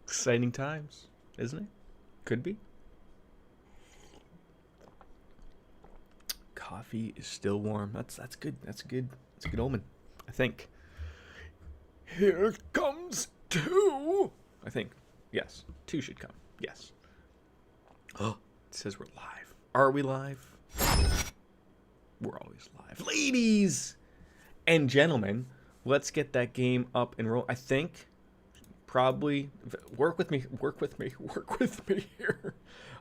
Exciting times, isn't it? Could be. Coffee is still warm. That's good. That's good. It's a good omen, I think. Here comes 2. I think. Yes. 2 should come. Yes. Oh, it says we're live. Are we live? We're always live. Ladies and gentlemen, let's get that game up and roll. I think probably work with me here.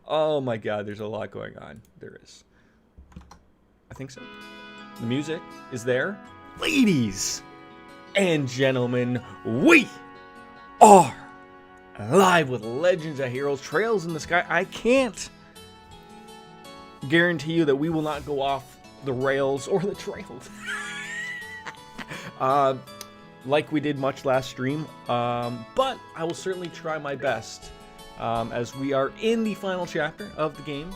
Oh my god, there's a lot going on. There is. I think so. The music is there. Ladies and gentlemen, we are live with Legends of Heroes Trails in the Sky. I can't guarantee you that we will not go off the rails or the trails. Like we did much last stream. But I will certainly try my best as we are in the final chapter of the game.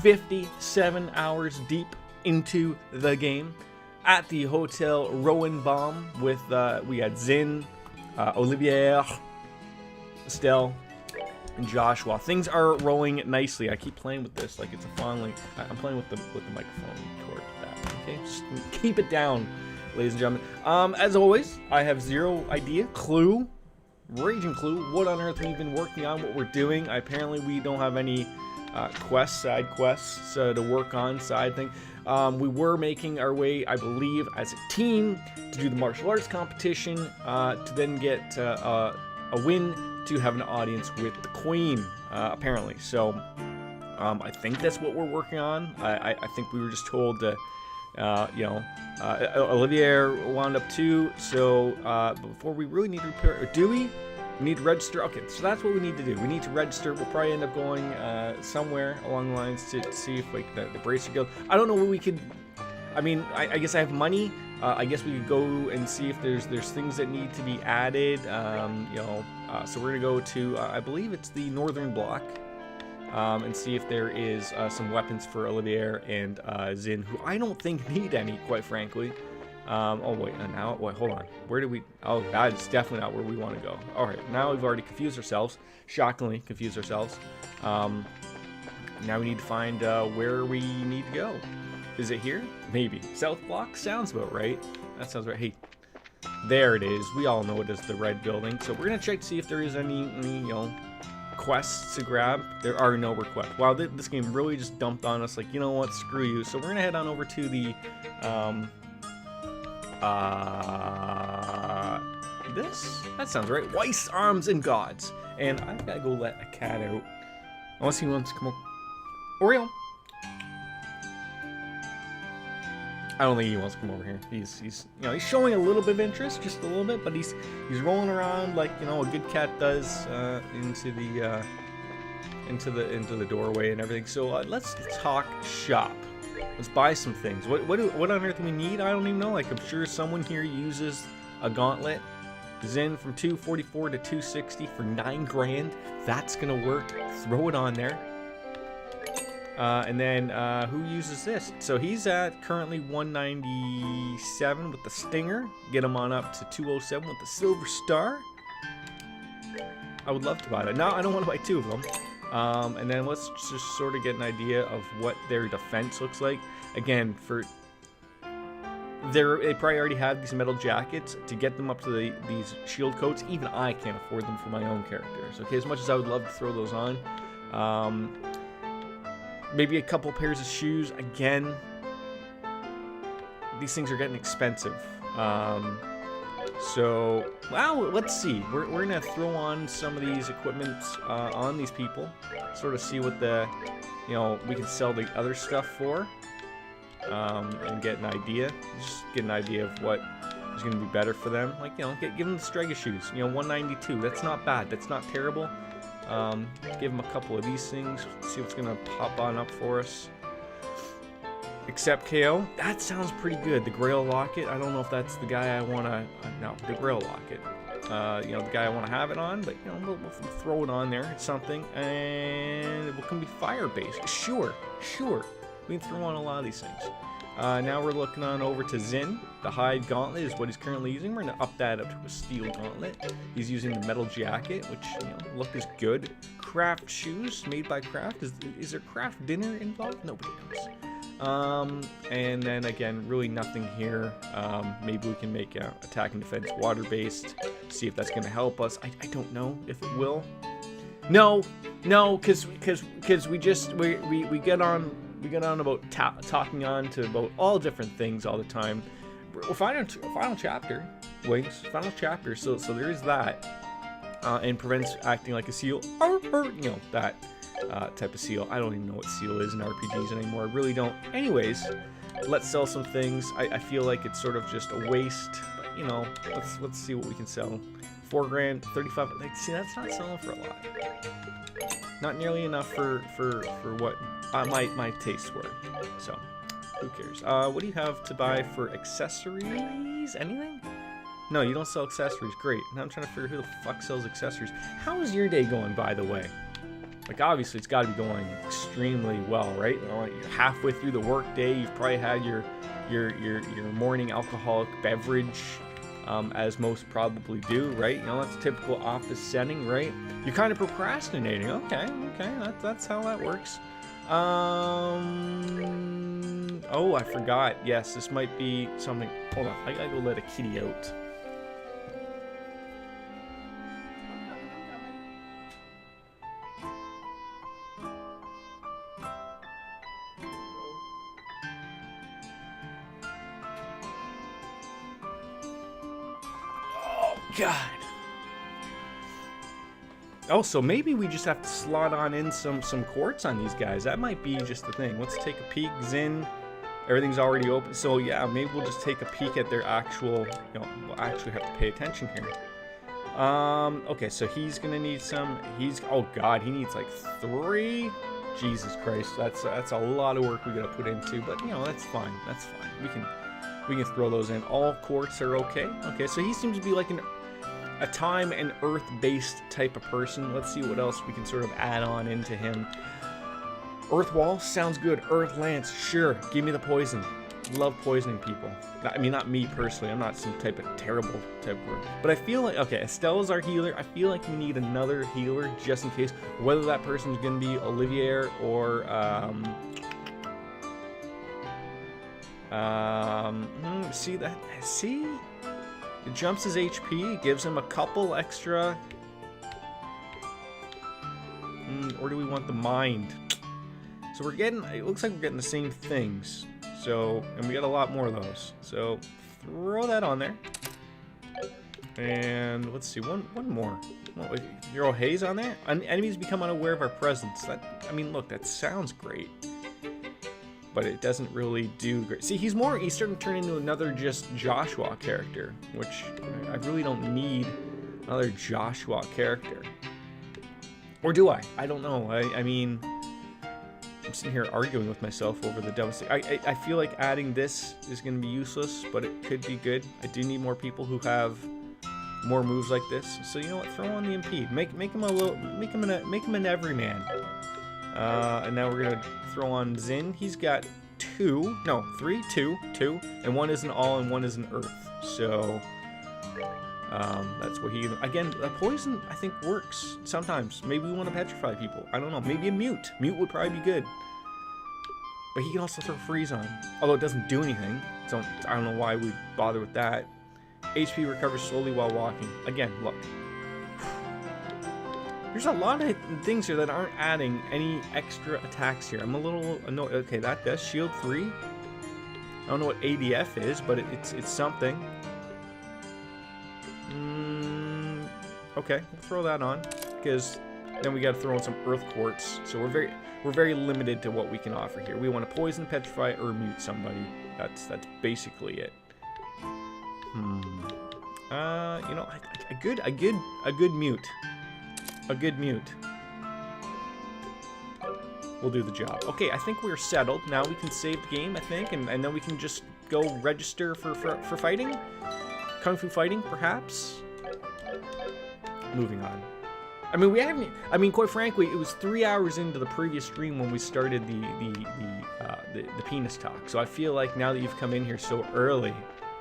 57 hours deep into the game at the Hotel Rowenbaum with we had Zin, Olivier, Estelle, and Joshua. Things are rolling nicely. I keep playing with this like it's a fondling. I'm playing with the microphone toward that. Okay, just keep it down, ladies and gentlemen. As always, I have zero idea, raging clue, what on earth we've been working on, what we're doing. Apparently, we don't have any side quests to work on, side thing. We were making our way, I believe, as a team to do the martial arts competition, to then get a win to have an audience with the Queen, apparently. So, I think that's what we're working on. I think we were just told to, Olivier wound up too. So, before we really need to prepare, do we? We need to register. Okay, so that's what we need to do. We need to register. We'll probably end up going somewhere along the lines to see if like the Bracer Guild. I don't know what we could. I mean, I guess I have money. I guess we could go and see if there's things that need to be added. So we're gonna go to I believe it's the Northern Block, and see if there is some weapons for Olivier and Zin, who I don't think need any, quite frankly. Oh wait, hold on. Where do we? Oh, that's definitely not where we want to go. All right, now we've already confused ourselves. Shockingly confused ourselves. Now we need to find where we need to go. Is it here? Maybe. South Block sounds about right. That sounds right. Hey, there it is. We all know it is the red building. So we're gonna check to see if there is any quests to grab. There are no requests. Wow, this game really just dumped on us. Like, you know what? Screw you. So we're gonna head on over to the that sounds right. Weiss Arms and Gods. And I gotta go let a cat out. Unless he wants to come up. Oriole. I don't think he wants to come over here. He's showing a little bit of interest, just a little bit, but he's rolling around like a good cat does into the doorway and everything. So let's talk shop. Let's buy some things. What on earth do we need? I don't even know. Like, I'm sure someone here uses a gauntlet. Zen from 244 to 260 for 9 grand. That's gonna work. Throw it on there. And then who uses this? So he's at currently 197 with the Stinger. Get him on up to 207 with the Silver Star. I would love to buy that. Now I don't want to buy 2 of them. And then let's just sort of get an idea of what their defense looks like. Again, they probably already have these metal jackets. To get them up to these shield coats, even I can't afford them for my own characters. Okay, as much as I would love to throw those on. Maybe a couple pairs of shoes. Again, these things are getting expensive. So, well, let's see. We're gonna throw on some of these equipments on these people, sort of see what we can sell the other stuff for, and get an idea. Just get an idea of what is gonna be better for them. Like, give them the Strega shoes. 192. That's not bad. That's not terrible. Give them a couple of these things. See what's gonna pop on up for us. Except KO. That sounds pretty good. The Grail Locket. I don't know if that's the guy I wanna. No, the Grail Locket. The guy I wanna have it on, but we'll throw it on there. It's something, and it can be fire based. Sure. We can throw on a lot of these things. Now we're looking on over to Zin. The hide gauntlet is what he's currently using. We're going to up that up to a steel gauntlet. He's using the metal jacket, which, you know, look is good. Craft shoes made by Craft. Is there Craft dinner involved? Nobody knows. And then again, really nothing here. Maybe we can make attack and defense water-based. See if that's going to help us. I don't know if it will. No, because we get on. We get on about talking on to about all different things all the time. We're final chapter, Wings. Final chapter. So there is that, and prevents acting like a seal. You know, that type of seal. I don't even know what seal is in RPGs anymore. I really don't. Anyways, let's sell some things. I feel like it's sort of just a waste. But, you know, let's see what we can sell. 4 grand, 35. Like, see, that's not selling for a lot. Not nearly enough for what my tastes were. So, who cares? What do you have to buy for accessories? Anything? No, you don't sell accessories. Great. Now I'm trying to figure who the fuck sells accessories. How is your day going, by the way? Like, obviously, it's got to be going extremely well, right? You know, you're halfway through the work day. You've probably had your morning alcoholic beverage, as most probably do, right? You know, that's a typical office setting, right? You're kind of procrastinating. Okay, that's how that works. Oh, I forgot. Yes, this might be something. Hold on, I gotta go let a kitty out. Oh, God. Oh, so maybe we just have to slot on in some quartz on these guys. That might be just the thing. Let's take a peek. Zin, everything's already open. So yeah, maybe we'll just take a peek at their actual, you know, we'll actually have to pay attention here. Okay, so he's gonna need some. Oh God, he needs like 3. Jesus Christ, that's a lot of work we gotta put into. But you know, that's fine. That's fine. We can throw those in. All quartz are okay. Okay, so he seems to be like a time and earth-based type of person. Let's see what else we can sort of add on into him. Earth wall sounds good. Earth lance, sure. Give me the poison. Love poisoning people. I mean, not me personally. I'm not some type of terrible type of word. But I feel like, okay, Estelle's our healer. I feel like we need another healer just in case. Whether that person's going to be Olivier or see that? See? It jumps his HP, gives him a couple extra. Or do we want the mind? So we're getting, it looks like we're getting the same things. So, and we got a lot more of those. So throw that on there. And let's see, one more. Hero Haze on there? Enemies become unaware of our presence. That, I mean, look, that sounds great. But it doesn't really do great. See, he's starting to turn into another just Joshua character, which I really don't need another Joshua character. Or do I? I don't know. I mean, I'm sitting here arguing with myself over the devil's. I feel like adding this is going to be useless, but it could be good. I do need more people who have more moves like this. So you know what? Throw on the impede. Make him an everyman. And now we're gonna throw on Zin. He's got 2, and one is an all and one is an earth. So that's what he. Again, a poison I think works sometimes. Maybe we want to petrify people. I don't know. Maybe a mute. Mute would probably be good. But he can also throw freeze on. Although it doesn't do anything. So I don't know why we bother with that. HP recovers slowly while walking. Again, look. There's a lot of things here that aren't adding any extra attacks here. I'm a little annoyed. Okay, that does shield 3. I don't know what ADF is, but it's something. Okay, we'll throw that on because then we got to throw in some earth quartz. So we're very limited to what we can offer here. We want to poison, petrify, or mute somebody. That's basically it. You know, a good mute. A good mute will do the job. Okay, I think we're settled. Now we can save the game, I think, and then we can just go register for fighting? Kung Fu fighting, perhaps? Moving on. I mean, we haven't. I mean, quite frankly, it was 3 hours into the previous stream when we started the penis talk. So I feel like now that you've come in here so early,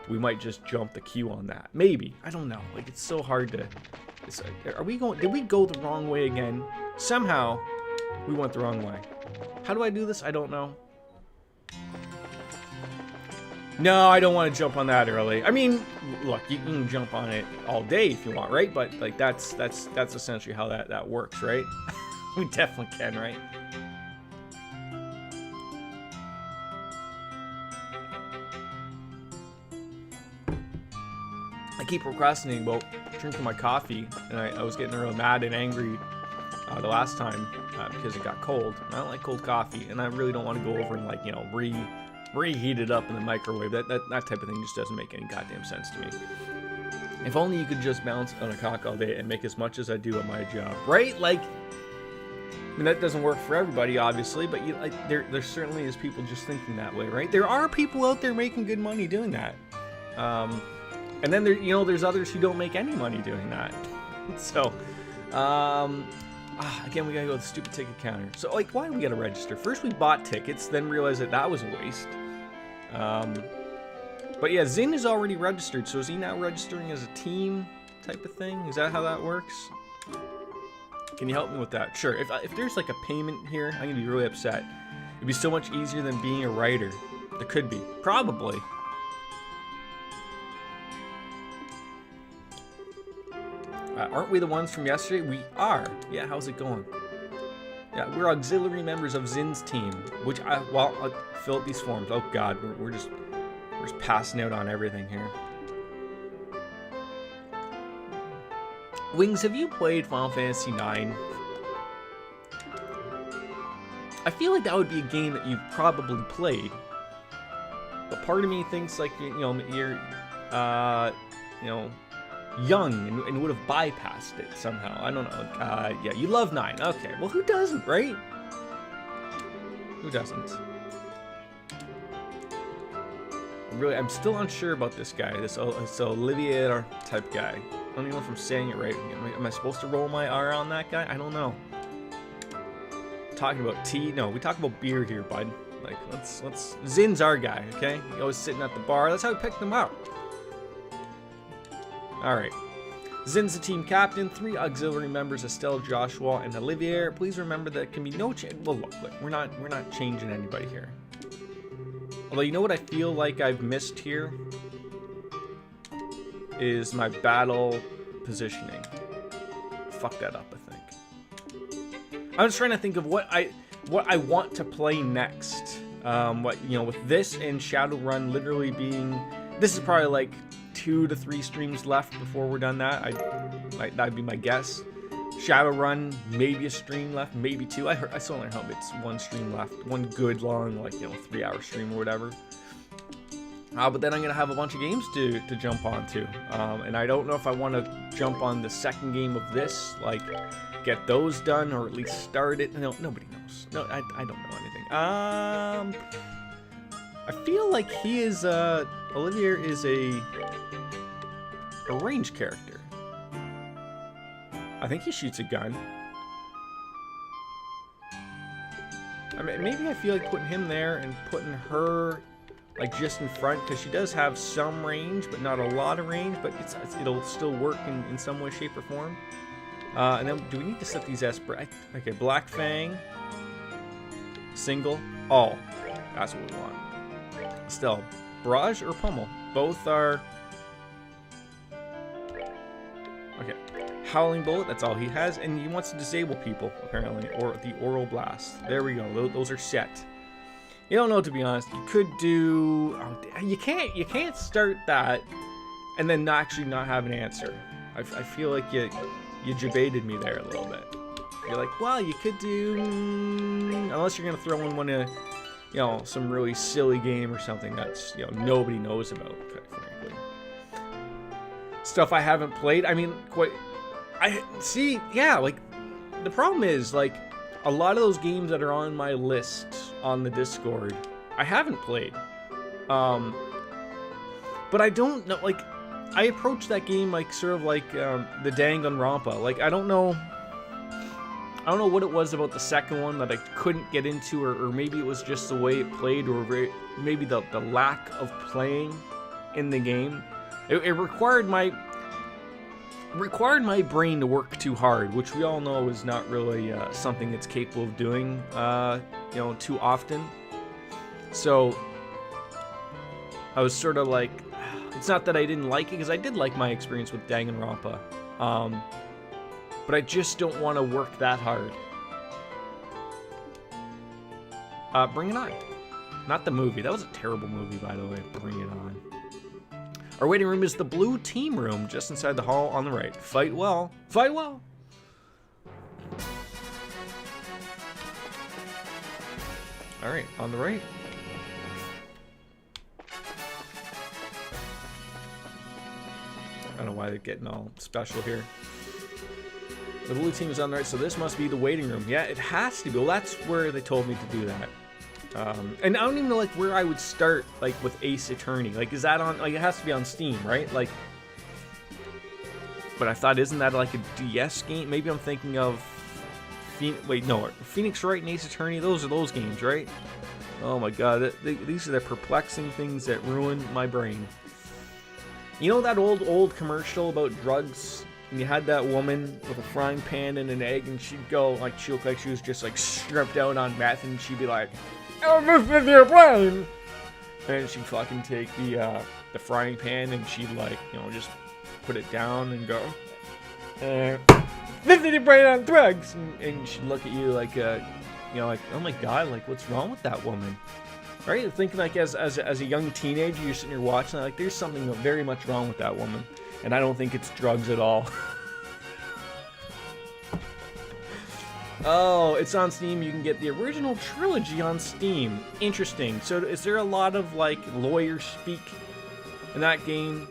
we might just jump the queue on that. Maybe, I don't know. Like, it's so hard to. Are we going? Did we go the wrong way again? Somehow, we went the wrong way. How do I do this? I don't know. No, I don't want to jump on that early. I mean, look, you can jump on it all day if you want, right? But like that's essentially how that works, right? We definitely can, right? I keep procrastinating about drinking my coffee, and I was getting really mad and angry the last time because it got cold. I don't like cold coffee, and I really don't want to go over and, like, you know, reheat it up in the microwave. That type of thing just doesn't make any goddamn sense to me. If only you could just bounce on a cock all day and make as much as I do at my job, right? Like, I mean, that doesn't work for everybody, obviously, but you, like, there certainly is people just thinking that way, right? There are people out there making good money doing that. And then there's others who don't make any money doing that. So, again, we gotta go to the stupid ticket counter. So, like, why do we gotta register? First we bought tickets, then realized that was a waste. But yeah, Zin is already registered, so is he now registering as a team type of thing? Is that how that works? Can you help me with that? Sure, if there's like a payment here, I'm gonna be really upset. It'd be so much easier than being a writer. There could be. Probably. Aren't we the ones from yesterday? We are. Yeah, how's it going? Yeah, we're auxiliary members of Zin's team, which I'll fill out these forms. Oh God, we're just passing out on everything here. Wings, have you played Final Fantasy IX? I feel like that would be a game that you've probably played, but part of me thinks, like, you're young and would have bypassed it somehow. I don't know. Yeah, you love 9. Okay, well, who doesn't, right? Who doesn't? I'm still unsure about this guy, this Olivier type guy. I don't even know if I'm saying it right. Am I supposed to roll my R on that guy? I don't know. Talking about tea? No, we talk about beer here, bud. Like, let's Zin's our guy, okay? He always sitting at the bar. That's how we picked him up. Alright. Zin's the team captain. 3 auxiliary members, Estelle, Joshua, and Olivier. Please remember that can be no change. Well, look, we're not changing anybody here. Although, you know what I feel like I've missed here? Is my battle positioning. Fuck that up, I think. I'm just trying to think of what I want to play next. With this and Shadowrun literally being... This is probably like 2 to 3 streams left before we're done that. That'd be my guess. Shadowrun, maybe a stream left, maybe 2. I still only hope it's 1 stream left. 1 good long, 3-hour stream or whatever. But then I'm gonna have a bunch of games to jump onto. And I don't know if I want to jump on the second game of this, like get those done or at least start it. No, nobody knows. No, I don't know anything. I feel like he is Olivier is a ranged character. I think he shoots a gun. I mean, maybe I feel like putting him there and putting her like just in front, because she does have some range, but not a lot of range, but it'll still work in some way, shape, or form. And then, do we need to set these as... Okay, Black Fang. Single. All. That's what we want. Still, Barrage or Pummel? Both are... Okay. Howling Bullet, that's all he has. And he wants to disable people, apparently. Or the Oral Blast. There we go. Those are set. You don't know, to be honest. You could do... Oh, you can't start that and then actually not have an answer. I feel like you debated me there a little bit. You're like, well, you could do... Unless you're going to throw in one of, some really silly game or something that's, nobody knows about, frankly. Stuff I haven't played. I mean, the problem is, like, a lot of those games that are on my list on the Discord, I haven't played. But I don't know, like, I approach that game like sort of like the Danganronpa. Like, I don't know. I don't know what it was about the second one that I couldn't get into, or maybe it was just the way it played, or maybe the lack of playing in the game. It required my brain to work too hard, which we all know is not really something it's capable of doing, too often. So I was sort of like, it's not that I didn't like it, because I did like my experience with Danganronpa. But I just don't want to work that hard. Bring It On. Not the movie. That was a terrible movie, by the way. Bring It On. Our waiting room is the blue team room, just inside the hall on the right. Fight well. Fight well. All right, on the right. I don't know why they're getting all special here. The blue team is on the right, so this must be the waiting room. Yeah, it has to be. Well, that's where they told me to do that. And I don't even know, like, where I would start, like, with Ace Attorney. Like, is that on, like, it has to be on Steam, right? Like, but I thought, isn't that, like, a DS game? Maybe I'm thinking of, Phoenix Wright and Ace Attorney, those are those games, right? Oh my god, these are the perplexing things that ruin my brain. You know that old commercial about drugs? And you had that woman with a frying pan and an egg, and she'd go, like, she looked like she was just, like, stripped out on meth, and she'd be like, "Oh, this is your brain!" And she'd fucking take the frying pan, and she'd, like, just put it down and go, "This is your brain on drugs!" And she'd look at you like, like, oh my god, like, what's wrong with that woman? Right? You're thinking, like, as a young teenager, you're sitting here watching, like, there's something very much wrong with that woman. And I don't think it's drugs at all. Oh, it's on Steam. You can get the original trilogy on Steam. Interesting. So is there a lot of, like, lawyer speak in that game?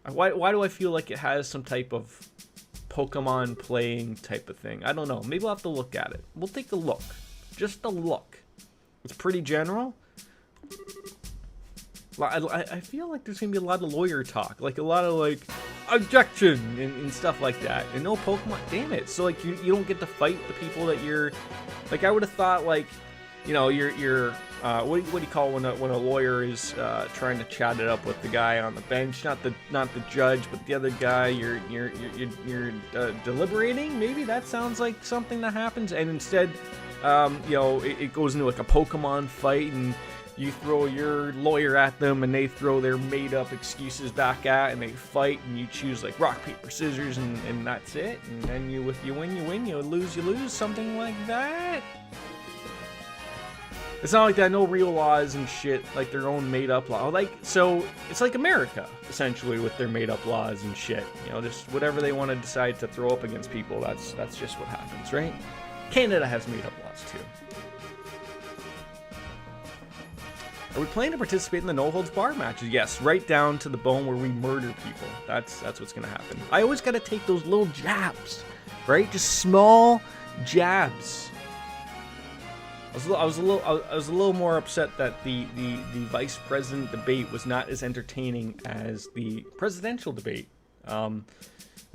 Why do I feel like it has some type of Pokemon playing type of thing? I don't know. Maybe I'll have to look at it. We'll take a look. Just a look. It's pretty general. I feel like there's going to be a lot of lawyer talk. Like, a lot of, like, objection and stuff like that. And no Pokemon. Damn it. So, like, you don't get to fight the people that you're... Like, I would have thought, like, you're what do you call when a lawyer is trying to chat it up with the guy on the bench? Not the judge, but the other guy. You're deliberating? Maybe that sounds like something that happens. And instead, it goes into, like, a Pokemon fight, and you throw your lawyer at them, and they throw their made-up excuses back at, and they fight, and you choose, like, rock, paper, scissors, and that's it. And then you win, you lose, something like that. It's not like that, no real laws and shit, like their own made-up law. Like, so it's like America, essentially, with their made-up laws and shit. Just whatever they want to decide to throw up against people, that's just what happens, right? Canada has made-up laws, too. Are we planning to participate in the no-holds-barred matches? Yes, right down to the bone where we murder people. That's what's gonna happen. I always gotta take those little jabs, right? Just small jabs. I was a little more upset that the vice president debate was not as entertaining as the presidential debate.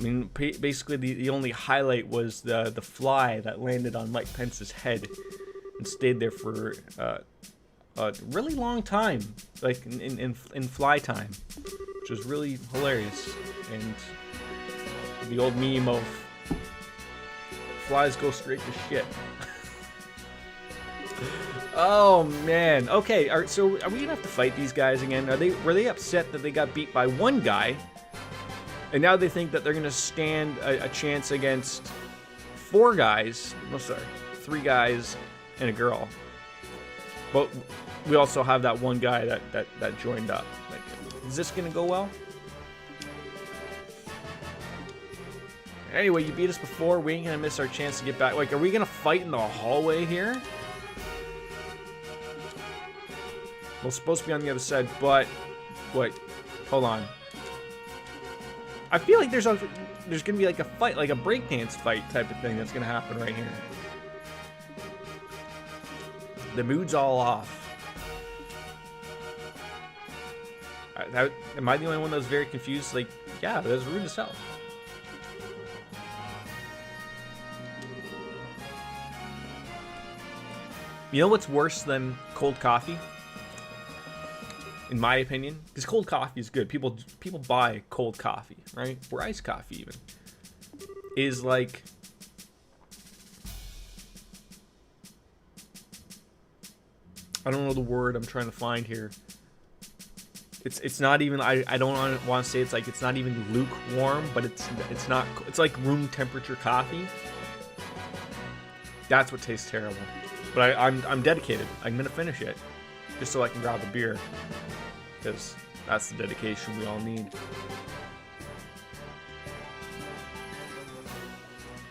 Basically the only highlight was the fly that landed on Mike Pence's head and stayed there for a really long time, like in fly time, which was really hilarious. And the old meme of flies go straight to shit. Oh man. Okay. All right, so are we gonna have to fight these guys again? Were they upset that they got beat by one guy, and now they think that they're gonna stand a chance against three guys and a girl? But we also have that one guy that joined up. Like, is this gonna go well? Anyway, you beat us before. We ain't gonna miss our chance to get back. Like, are we gonna fight in the hallway here? Well, it's supposed to be on the other side, but wait, hold on. I feel like there's gonna be like a fight, like a breakdance fight type of thing that's gonna happen right here. The mood's all off. Am I the only one that was very confused? Like, yeah, that was rude as hell. You know what's worse than cold coffee? In my opinion, because cold coffee is good. People buy cold coffee, right? Or iced coffee even. Is like, I don't know the word I'm trying to find here. It's not even, I don't want to say it's like, it's not even lukewarm, but it's not, it's like room temperature coffee. That's what tastes terrible. But I'm dedicated. I'm gonna finish it just so I can grab a beer, because that's the dedication we all need.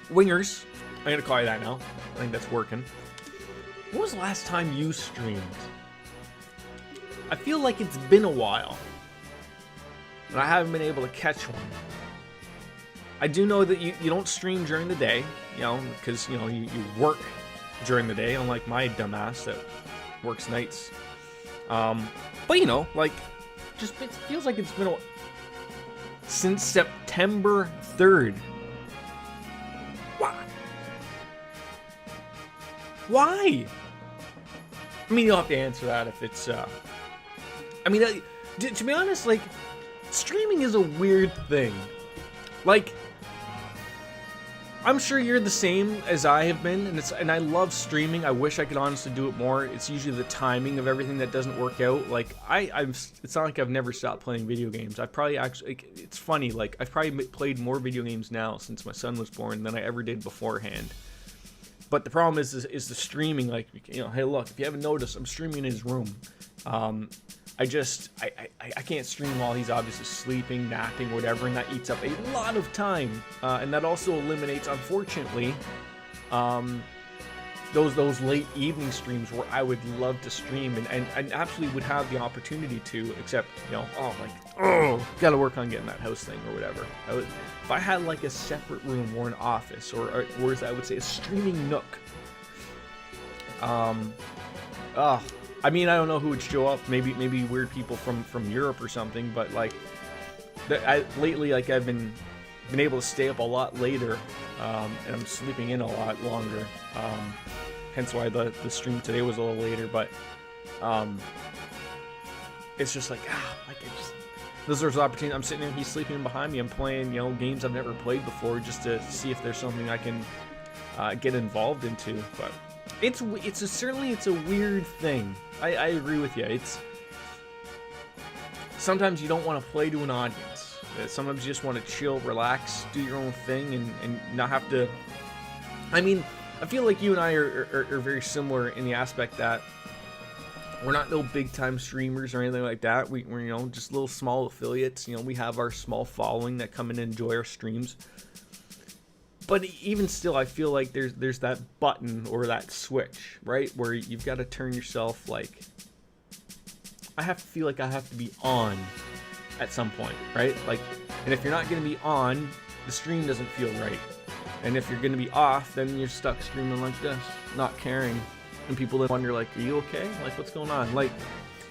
Wingers, I'm gonna call you that now. I think that's working. When was the last time you streamed? I feel like it's been a while, and I haven't been able to catch one. I do know that you don't stream during the day, you know, because, you know, you work during the day, unlike my dumbass that works nights. But, you know, like, just it feels like it's been since September 3rd. Why? Why? I mean, you'll have to answer that if it's, I mean, to be honest, like, streaming is a weird thing. Like, I'm sure you're the same as I have been, and I love streaming. I wish I could honestly do it more. It's usually the timing of everything that doesn't work out. Like, it's not like I've never stopped playing video games. I've probably actually, it's funny, like, I've probably played more video games now since my son was born than I ever did beforehand. But the problem is the streaming. Like, you know, hey, look, if you haven't noticed, I'm streaming in his room. I can't stream while he's obviously sleeping, napping, whatever, and that eats up a lot of time. And that also eliminates, unfortunately, those late evening streams where I would love to stream and absolutely would have the opportunity to, except, you know, gotta work on getting that house thing or whatever. If I had like a separate room or an office or as I would say, a streaming nook. I mean, I don't know who would show up. Maybe weird people from Europe or something. But like, lately, like I've been able to stay up a lot later, and I'm sleeping in a lot longer. Hence why the stream today was a little later. But it's just like those are opportunities. I'm sitting there, he's sleeping behind me. I'm playing, you know, games I've never played before just to see if there's something I can get involved into. But certainly a weird thing. I agree with you. It's sometimes you don't want to play to an audience. Sometimes you just want to chill, relax, do your own thing, and not have to. I mean, I feel like you and I are very similar in the aspect that we're not no big time streamers or anything like that. We're, you know, just little small affiliates. You know, we have our small following that come in and enjoy our streams. But even still, I feel like there's that button or that switch, right, where you've got to turn yourself, like, I feel like I have to be on at some point, right? Like, and if you're not going to be on, the stream doesn't feel right. And if you're going to be off, then you're stuck streaming like this, not caring. And people then wonder, like, are you okay? Like, what's going on? Like,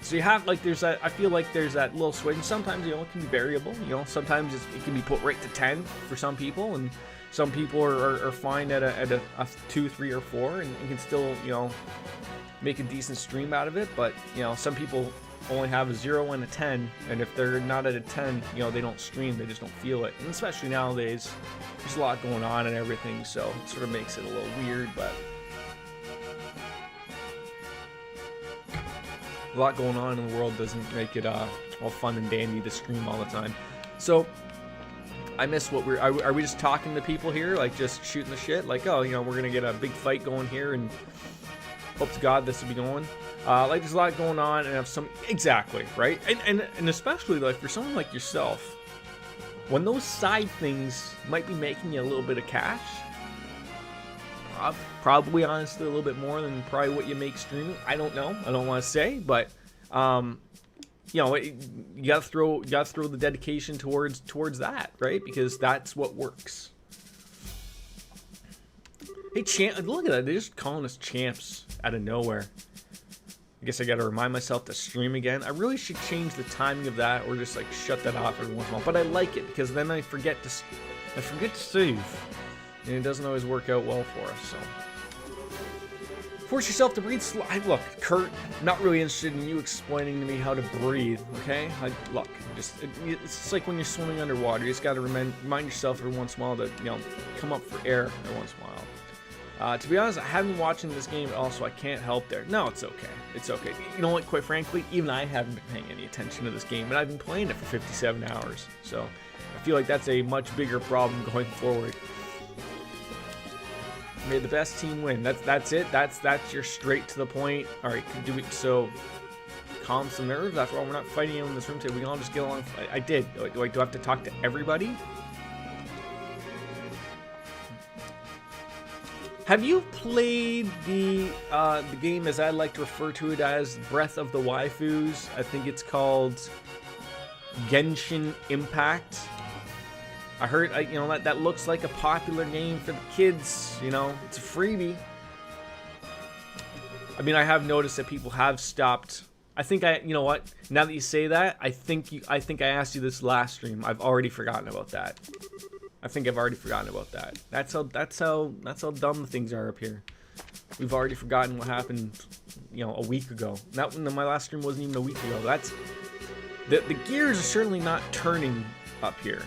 so you have, like, there's that, I feel like there's that little switch. And sometimes, you know, it can be variable. You know, sometimes it can be put right to 10 for some people, and some people are fine at a 2, 3, or 4 and can still, you know, make a decent stream out of it. But, you know, some people only have a 0 and a 10, and if they're not at a 10, you know, they don't stream, they just don't feel it. And especially nowadays, there's a lot going on and everything, so it sort of makes it a little weird. But a lot going on in the world doesn't make it all fun and dandy to stream all the time. So I miss what are we just talking to people here, like just shooting the shit, like, oh, you know, we're gonna get a big fight going here and hope to God this will be going. Like, there's a lot going on, and have some exactly right, and especially like for someone like yourself, when those side things might be making you a little bit of cash, probably honestly a little bit more than probably what you make streaming. I don't know, I don't want to say, but you know, you gotta throw the dedication towards that, right? Because that's what works. Hey, champ! Look at that. They're just calling us champs out of nowhere. I guess I gotta remind myself to stream again. I really should change the timing of that, or just like shut that off every once in a while. But I like it because then I forget to save, and it doesn't always work out well for us. So Force yourself to breathe slow. Look, Kurt, I'm not really interested in you explaining to me how to breathe, okay? Look, it's just like when you're swimming underwater. You just got to remind yourself every once in a while to, you know, come up for air every once in a while. To be honest, I haven't been watching this game at all, so I can't help there. No, it's okay. It's okay. You know what, quite frankly, even I haven't been paying any attention to this game, and I've been playing it for 57 hours. So I feel like that's a much bigger problem going forward. May the best team win. That's it. That's your straight to the point. All right, do we so calm some nerves? After all, we're not fighting in this room today. We can all just get along. I did. Do I have to talk to everybody? Have you played the game, as I like to refer to it as, Breath of the Waifus? I think it's called Genshin Impact. I heard, you know, that looks like a popular game for the kids. You know, it's a freebie. I mean, I have noticed that people have stopped. I think you know what? Now that you say that, I think I asked you this last stream. I've already forgotten about that. I think I've already forgotten about that. That's how dumb things are up here. We've already forgotten what happened, you know, a week ago. Not when my last stream wasn't even a week ago. That's the gears are certainly not turning up here.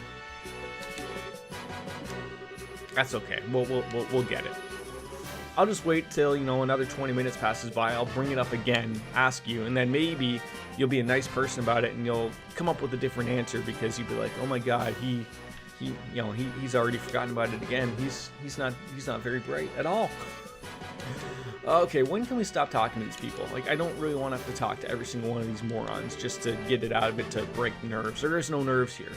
That's okay. We'll get it. I'll just wait till, you know, another 20 minutes passes by. I'll bring it up again, ask you, and then maybe you'll be a nice person about it and you'll come up with a different answer because you'll be like, oh my god, he's already forgotten about it again. He's not very bright at all. Okay, when can we stop talking to these people? Like, I don't really want to have to talk to every single one of these morons just to get it out of it, to break nerves. There is no nerves here.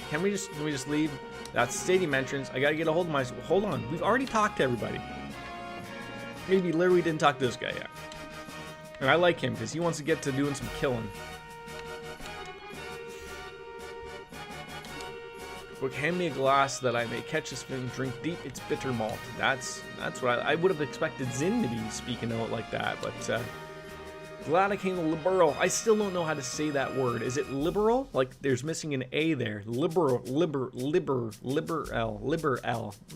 Can we just leave? That's stadium entrance. I gotta get a hold of myself. Hold on, we've already talked to everybody. Maybe literally didn't talk to this guy yet. And I like him because he wants to get to doing some killing. Quick, hand me a glass that I may catch this and drink deep its bitter malt. That's what I would have expected Zin to be speaking out like that, but glad I came to liberal. I still don't know how to say that word. Is it liberal? Like there's missing an A there. Liberal.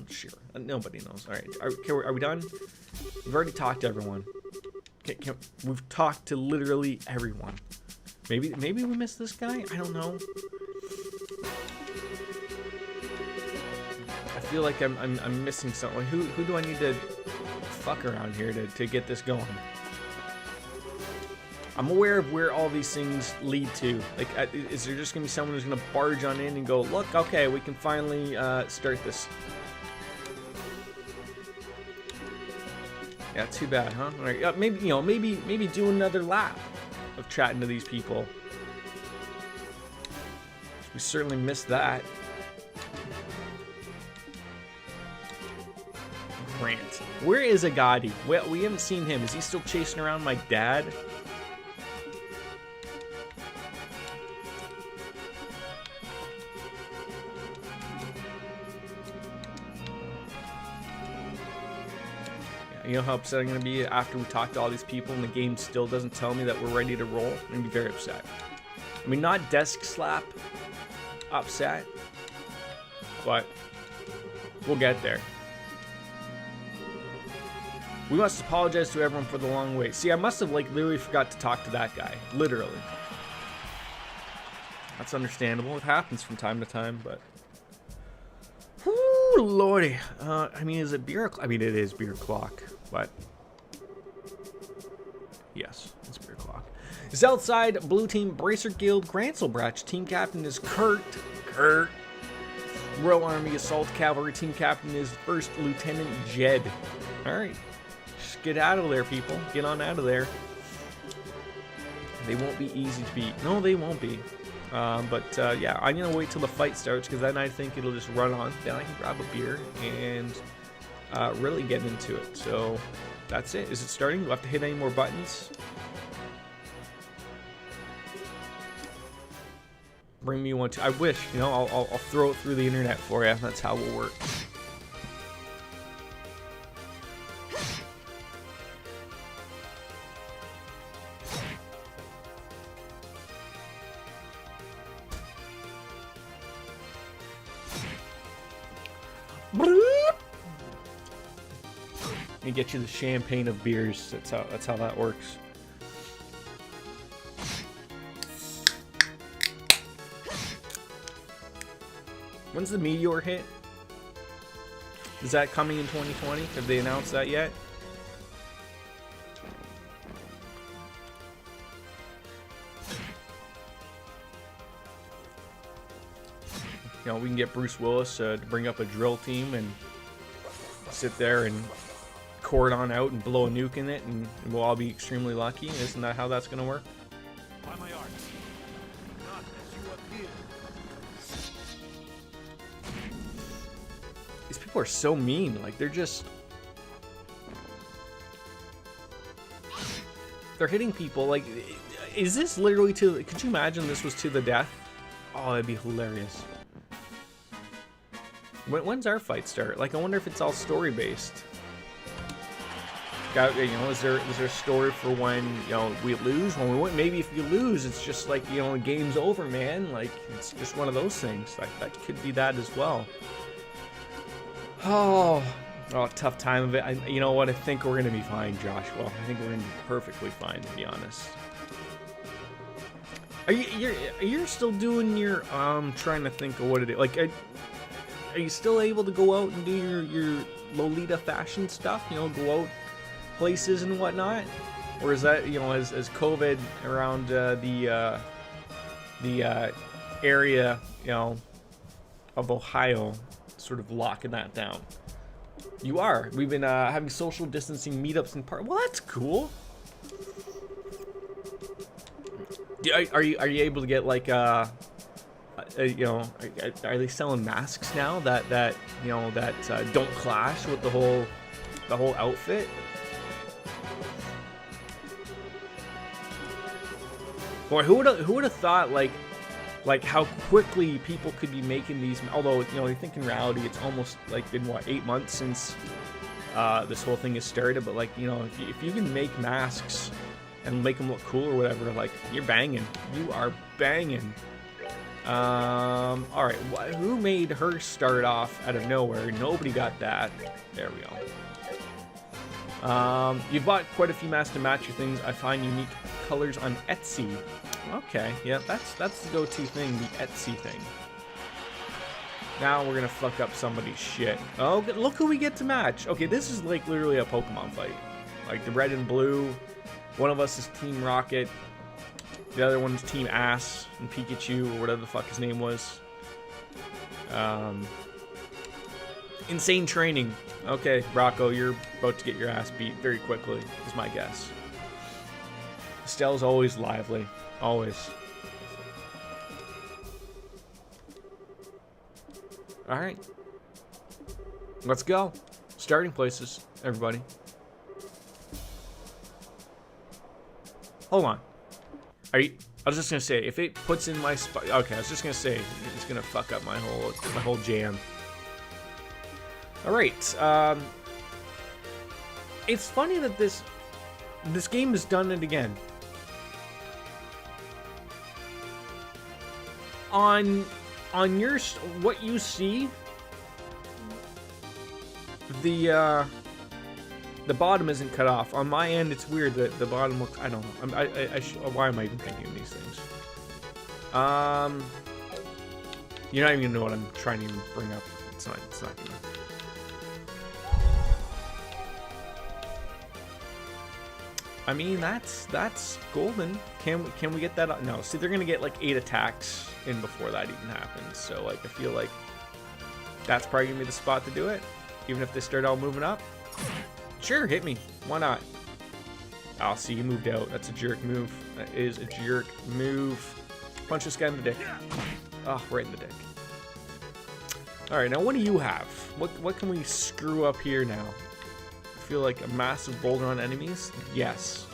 Sure. Nobody knows. All right. Are we done? We've already talked to everyone. We've talked to literally everyone. Maybe we missed this guy. I don't know. I feel like I'm missing something. Who do I need to fuck around here to get this going? I'm aware of where all these things lead to. Like, is there just gonna be someone who's gonna barge on in and go, look, okay, we can finally start this? Yeah, too bad, huh? All right, maybe do another lap of chatting to these people. We certainly missed that. Grant, where is Agadi? Well, we haven't seen him. Is he still chasing around my dad? You know how upset I'm going to be after we talk to all these people and the game still doesn't tell me that we're ready to roll? I'm going to be very upset. I mean, not desk slap upset, but we'll get there. We must apologize to everyone for the long wait. See, I must have, like, literally forgot to talk to that guy. Literally. That's understandable. It happens from time to time, but... Whoo, lordy. I mean, is it beer o'clock? I mean, it is beer o'clock, but... Yes, it's beer o'clock. Southside Blue Team Bracer Guild Grantselbratch. Team captain is Kurt. Royal Army Assault Cavalry. Team captain is First Lieutenant Jed. Alright. Just get out of there, people. Get on out of there. They won't be easy to beat. No, they won't be. Yeah, I'm going to wait till the fight starts because then I think it'll just run on. Then I can grab a beer and really get into it. So that's it. Is it starting? Do I have to hit any more buttons? Bring me one too. I wish, you know, I'll throw it through the internet for you. That's how it will work. And get you the champagne of beers. That's how that works. When's the meteor hit? Is that coming in 2020? Have they announced that yet? You know, we can get Bruce Willis to bring up a drill team and sit there and core it on out and blow a nuke in it, and we'll all be extremely lucky. Isn't that how that's going to work? These people are so mean. Like, they're hitting people. Like, is this literally to... Could you imagine this was to the death? Oh, that'd be hilarious. When's our fight start? Like, I wonder if it's all story based. You know, is there a story for when, you know, we lose? When we win? Maybe if you lose, it's just like, you know, the game's over, man. Like, it's just one of those things. Like, that could be that as well. Oh, tough time of it. You know what? I think we're gonna be fine, Joshua. I think we're gonna be perfectly fine, to be honest. Are you still doing your trying to think of what it is? Like, are you still able to go out and do your Lolita fashion stuff? You know, go out places and whatnot, or is that, you know, as COVID around the area, you know, of Ohio sort of locking that down? You are. We've been having social distancing meetups in park. Well, that's cool. Are you able to get like you know, are they selling masks now that you know that don't clash with the whole outfit? Boy, who would have thought like how quickly people could be making these? Although, you know, I think in reality it's almost like been what, 8 months since this whole thing has started. But like, you know, if you can make masks and make them look cool or whatever, like, you're banging. You are banging. All right, who made her start off out of nowhere? Nobody got that. There we go. You bought quite a few masks to match your things. I find unique colors on Etsy. Okay, yeah, that's the go-to thing, the Etsy thing. Now we're gonna fuck up somebody's shit. Oh, look who we get to match. Okay, this is like literally a Pokemon fight. Like the red and blue. One of us is Team Rocket. The other one's Team Ass and Pikachu, or whatever the fuck his name was. Insane training. Okay, Rocco, you're about to get your ass beat very quickly, is my guess. Estelle's always lively. Always. Alright. Let's go. Starting places, everybody. Hold on. I was just gonna say, if it puts in my spot. Okay, I was just gonna say it's gonna fuck up my whole jam. All right. It's funny that this game has done it again. On your what you see, the bottom isn't cut off. On my end, it's weird that the bottom looks... I don't know. Why am I even thinking of these things? You're not even gonna know what I'm trying to even bring up. It's not gonna... I mean, that's golden. Can we get that? No. See, they're gonna get like 8 attacks in before that even happens. So like, I feel like that's probably gonna be the spot to do it, even if they start all moving up. Sure, hit me. Why not? I'll see you moved out. That's a jerk move. That is a jerk move. Punch this guy in the dick. Oh, right in the dick. All right, now what do you have? What can we screw up here now? I feel like a massive boulder on enemies. Yes.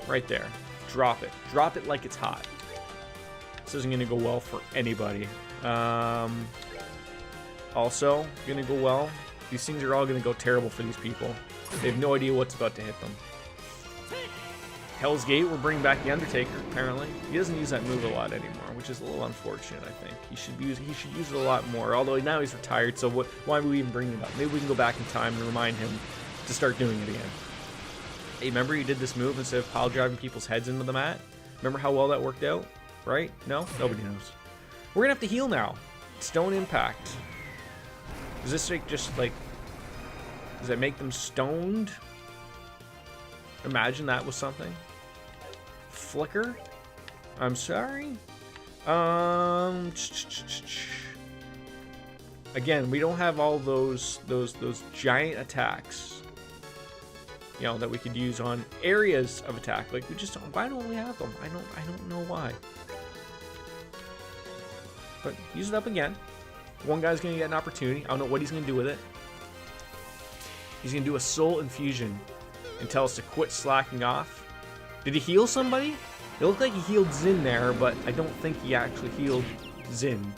Right there. Drop it. Drop it like it's hot. This isn't gonna go well for anybody. Also, gonna go well. These things are all going to go terrible for these people. They have no idea what's about to hit them. Hell's Gate will bring back the Undertaker. Apparently, he doesn't use that move a lot anymore, which is a little unfortunate. I think he should use it a lot more. Although now he's retired, so why would we even bring it up? Maybe we can go back in time and remind him to start doing it again. Hey, remember you did this move instead of pile driving people's heads into the mat? Remember how well that worked out? Right? No? Nobody knows. We're gonna have to heal now. Stone Impact. Does this just like... Does that make them stoned? Imagine that was something. Flicker? I'm sorry? Again, we don't have all those giant attacks, you know, that we could use on areas of attack. Like, we just don't, why don't we have them? I don't know why. But use it up again. One guy's gonna get an opportunity. I don't know what he's gonna do with it. He's gonna do a soul infusion and tell us to quit slacking off. Did he heal somebody? It looked like he healed Zin there, but I don't think he actually healed Zin.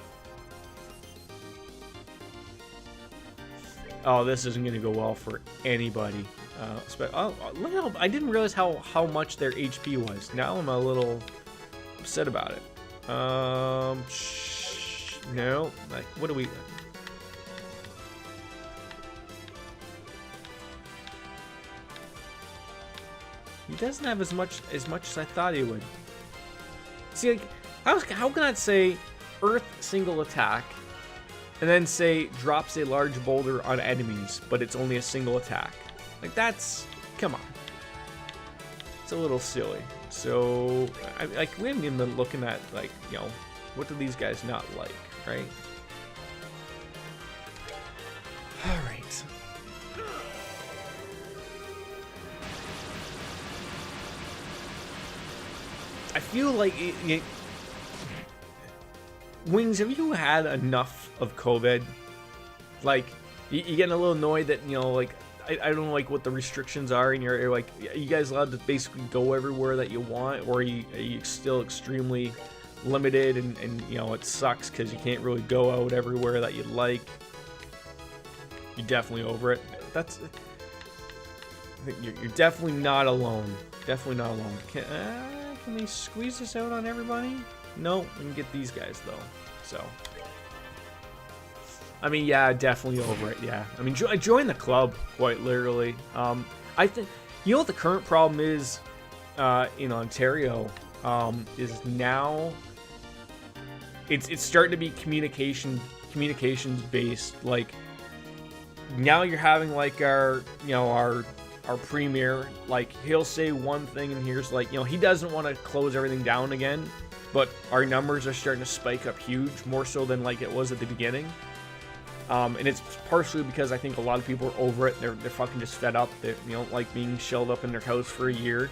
Oh, this isn't going to go well for anybody. Oh, look how, I didn't realize how much their HP was. Now I'm a little upset about it. No. Like, what do we... He doesn't have as much as I thought he would. See, like, how can I say Earth single attack, and then say drops a large boulder on enemies, but it's only a single attack? Like, that's, come on. It's a little silly. So, like, we haven't even been looking at, like, you know, what do these guys not like, right? All right. I feel like Wings, have you had enough of COVID? Like, you getting a little annoyed that, you know, like, I don't know, like, what the restrictions are, and you're like, are you guys allowed to basically go everywhere that you want, or are you still extremely limited, and you know, it sucks because you can't really go out everywhere that you'd like? You're definitely over it. That's... You're definitely not alone. Definitely not alone. Can we squeeze this out on everybody? No, we can get these guys though. So, I mean, yeah, definitely over it. Yeah, I mean, join the club, quite literally. I think, you know what the current problem is in Ontario is now it's starting to be communications based. Like, now you're having like our premier, like, he'll say one thing and here's like, you know, he doesn't want to close everything down again, but our numbers are starting to spike up huge, more so than like it was at the beginning. And it's partially because I think a lot of people are over it. They're fucking just fed up. They don't like being shelled up in their house for a year.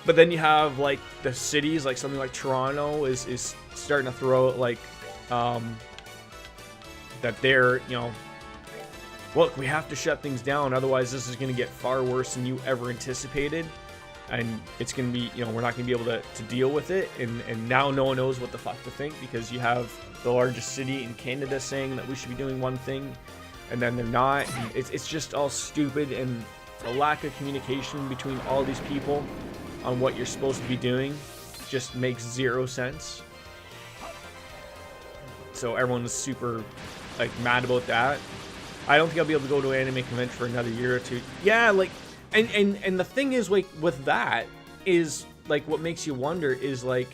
But then you have like the cities, like something like Toronto is starting to throw it like that they're, you know, look, we have to shut things down, otherwise this is going to get far worse than you ever anticipated, and it's going to be, you know, we're not going to be able to deal with it, and now no one knows what the fuck to think, because you have the largest city in Canada saying that we should be doing one thing, and then they're not. And it's just all stupid, and the lack of communication between all these people on what you're supposed to be doing just makes zero sense. So everyone was super, like, mad about that. I don't think I'll be able to go to an anime convention for another year or two. Yeah, like, and the thing is, like, with that is, like, what makes you wonder is, like,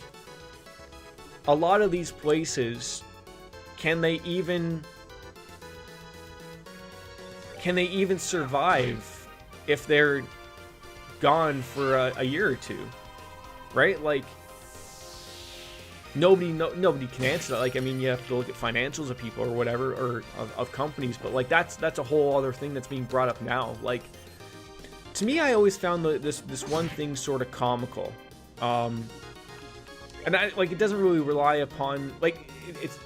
a lot of these places, can they even survive if they're gone for a year or two, right? Like, nobody can answer that. Like, I mean, you have to look at financials of people or whatever, or of companies, but like that's a whole other thing that's being brought up now. Like, to me, I always found this one thing sort of comical, and I, like, it doesn't really rely upon, like, it's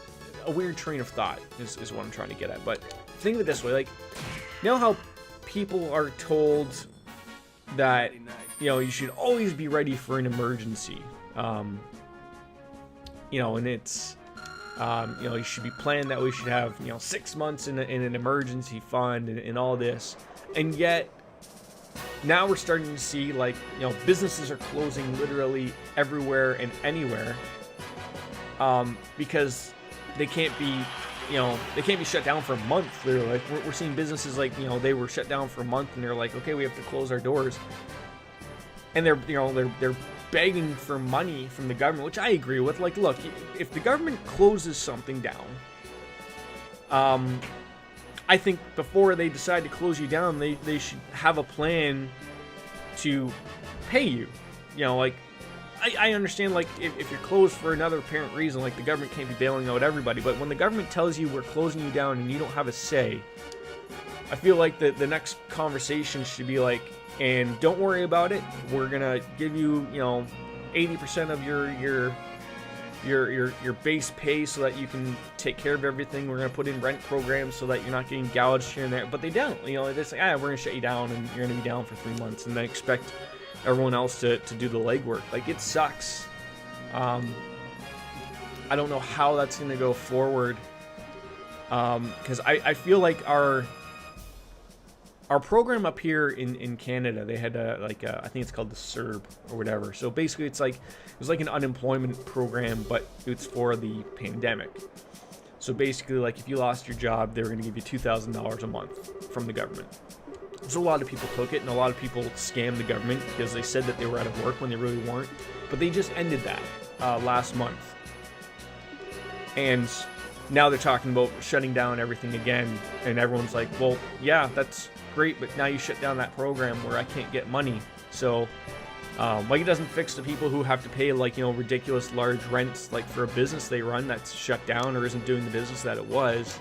a weird train of thought is what I'm trying to get at. But think of it this way, like, you know how people are told that, you know, you should always be ready for an emergency. You know, and it's, you know, you should be planning that we should have, you know, 6 months in an emergency fund and all this. And yet, now we're starting to see, like, businesses are closing literally everywhere and anywhere, because they can't be, they can't be shut down for a month. Literally, like we're seeing businesses like, they were shut down for a month and they're like, okay, we have to close our doors, and they're begging for money from the government, which I agree with. Like, look, if the government closes something down, I think before they decide to close you down, they should have a plan to pay you. Like, I understand, like, if you're closed for another apparent reason, like the government can't be bailing out everybody, but when the government tells you we're closing you down and you don't have a say, I feel like the next conversation should be like, and don't worry about it, we're gonna give you, 80% of your base pay so that you can take care of everything. We're going to put in rent programs so that you're not getting gouged here and there. But they don't. They're saying, we're going to shut you down and you're going to be down for 3 months. And they expect everyone else to do the legwork. Like, it sucks. I don't know how that's going to go forward. Because I feel like our program up here in Canada, they had I think it's called the CERB or whatever. So basically it was like an unemployment program, but it's for the pandemic. So basically, like, if you lost your job, they were going to give you $2,000 a month from the government. So a lot of people took it, and a lot of people scammed the government because they said that they were out of work when they really weren't. But they just ended that last month. And now they're talking about shutting down everything again, and everyone's like, well, yeah, that's great, but now you shut down that program where I can't get money. So like, it doesn't fix the people who have to pay, like, ridiculous large rents, like, for a business they run that's shut down or isn't doing the business that it was.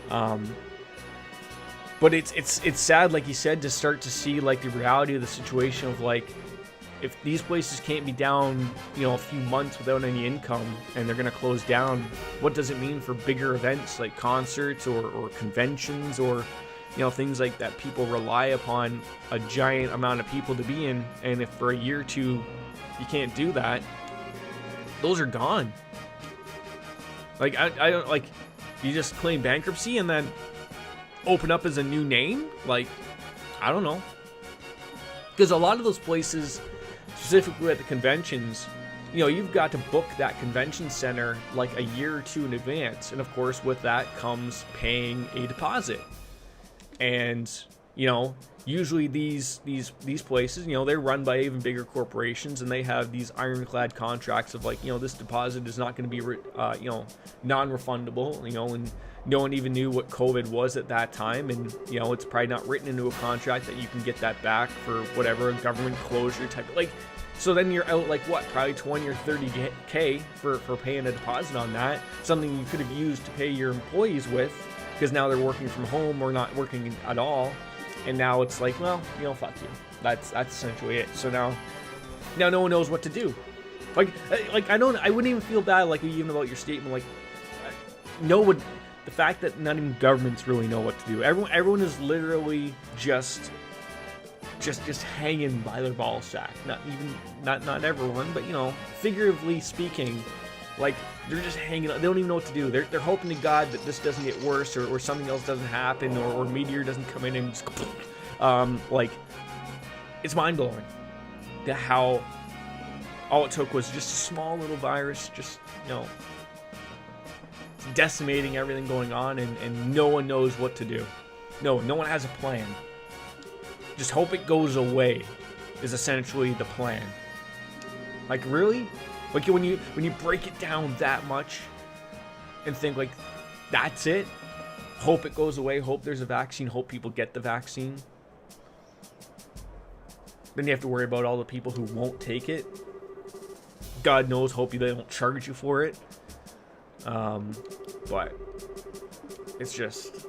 But it's sad, like you said, to start to see, like, the reality of the situation of, like, if these places can't be down, a few months without any income, and they're going to close down, what does it mean for bigger events like concerts or conventions or, things like that people rely upon a giant amount of people to be in? And if for a year or two you can't do that, those are gone. Like, I don't, like, you just claim bankruptcy and then open up as a new name? Like, I don't know. Because a lot of those places, specifically at the conventions, you've got to book that convention center like a year or two in advance. And of course, with that comes paying a deposit. And, usually these places, they're run by even bigger corporations, and they have these ironclad contracts of, like, this deposit is not going to be, non-refundable, and no one even knew what COVID was at that time. And, it's probably not written into a contract that you can get that back for whatever government closure type of, like, so then you're out, like, what, probably 20 or 30K for paying a deposit on that, something you could have used to pay your employees with, because now they're working from home or not working at all. And now it's like, well, fuck you. That's essentially it. So now no one knows what to do. Like I wouldn't even feel bad, like, even about your statement. Like, the fact that not even governments really know what to do. Everyone is literally just hanging by their ball sack. Not everyone, but, figuratively speaking, like, they're just hanging out. They don't even know what to do. They're hoping to God that this doesn't get worse, or something else doesn't happen, or meteor doesn't come in and just, like, it's mind-blowing that how all it took was just a small little virus, just, decimating everything going on, and no one knows what to do. No one has a plan. Just hope it goes away is essentially the plan. Like, really? Like, when you break it down that much and think, like, that's it? Hope it goes away, hope there's a vaccine, hope people get the vaccine. Then you have to worry about all the people who won't take it. God knows, hope they don't charge you for it. But it's just...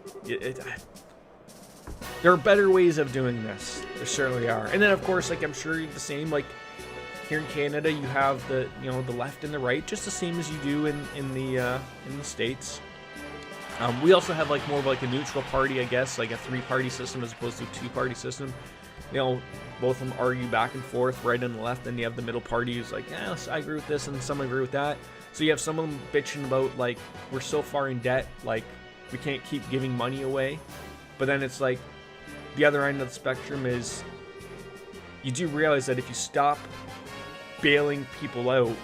there are better ways of doing this. There certainly are. And then, of course, like, I'm sure the same, like, here in Canada, you have the the left and the right, just the same as you do in the States. We also have, like, more of, like, a neutral party, I guess, like a 3-party system as opposed to a 2-party system. Both of them argue back and forth, right and left, and you have the middle party who's like, yes, I agree with this, and some agree with that. So you have some of them bitching about, like, we're so far in debt, like, we can't keep giving money away. But then it's like, the other end of the spectrum is, you do realize that if you stop bailing people out,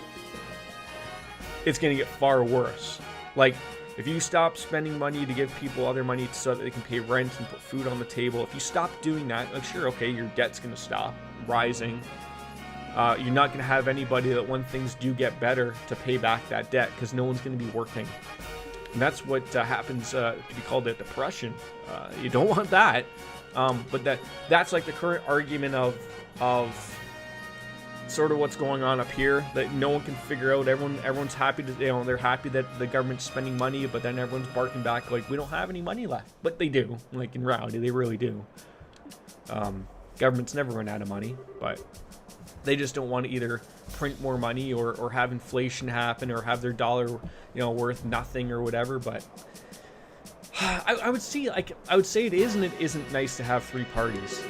it's going to get far worse. Like, if you stop spending money to give people other money so that they can pay rent and put food on the table, if you stop doing that, like, sure, okay, your debt's going to stop rising. You're not going to have anybody that when things do get better to pay back that debt, because no one's going to be working. And that's what happens to be called a depression. You don't want that. But that's like the current argument of sort of what's going on up here that no one can figure out. Everyone's happy to, they're happy that the government's spending money, but then everyone's barking back like, we don't have any money left. But they do. Like, in reality, they really do. Governments never run out of money, but they just don't want to either print more money or have inflation happen or have their dollar, worth nothing or whatever. But I would say it is and it isn't nice to have 3 parties.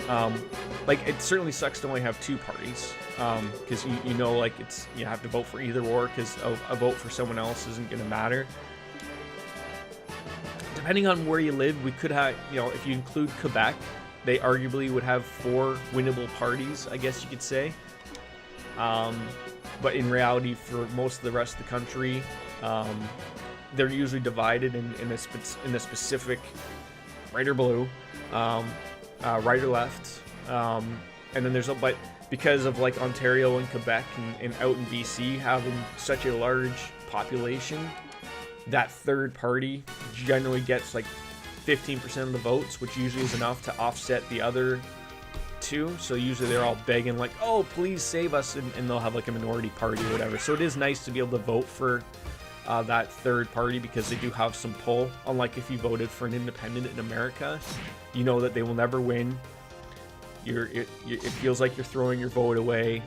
Like, it certainly sucks to only have 2 parties, because like, it's, you have to vote for either or, because a vote for someone else isn't going to matter. Depending on where you live, we could have, if you include Quebec, they arguably would have 4 winnable parties, I guess you could say. But in reality, for most of the rest of the country, they're usually divided in a specific right or blue, right or left, and then but because of like Ontario and Quebec and out in BC having such a large population, that third party generally gets like 15% of the votes, which usually is enough to offset the other 2. So usually they're all begging like, oh, please save us, and they'll have like a minority party or whatever. So it is nice to be able to vote for that third party, because they do have some pull. Unlike if you voted for an independent in America, you know that they will never win. It feels like you're throwing your vote away,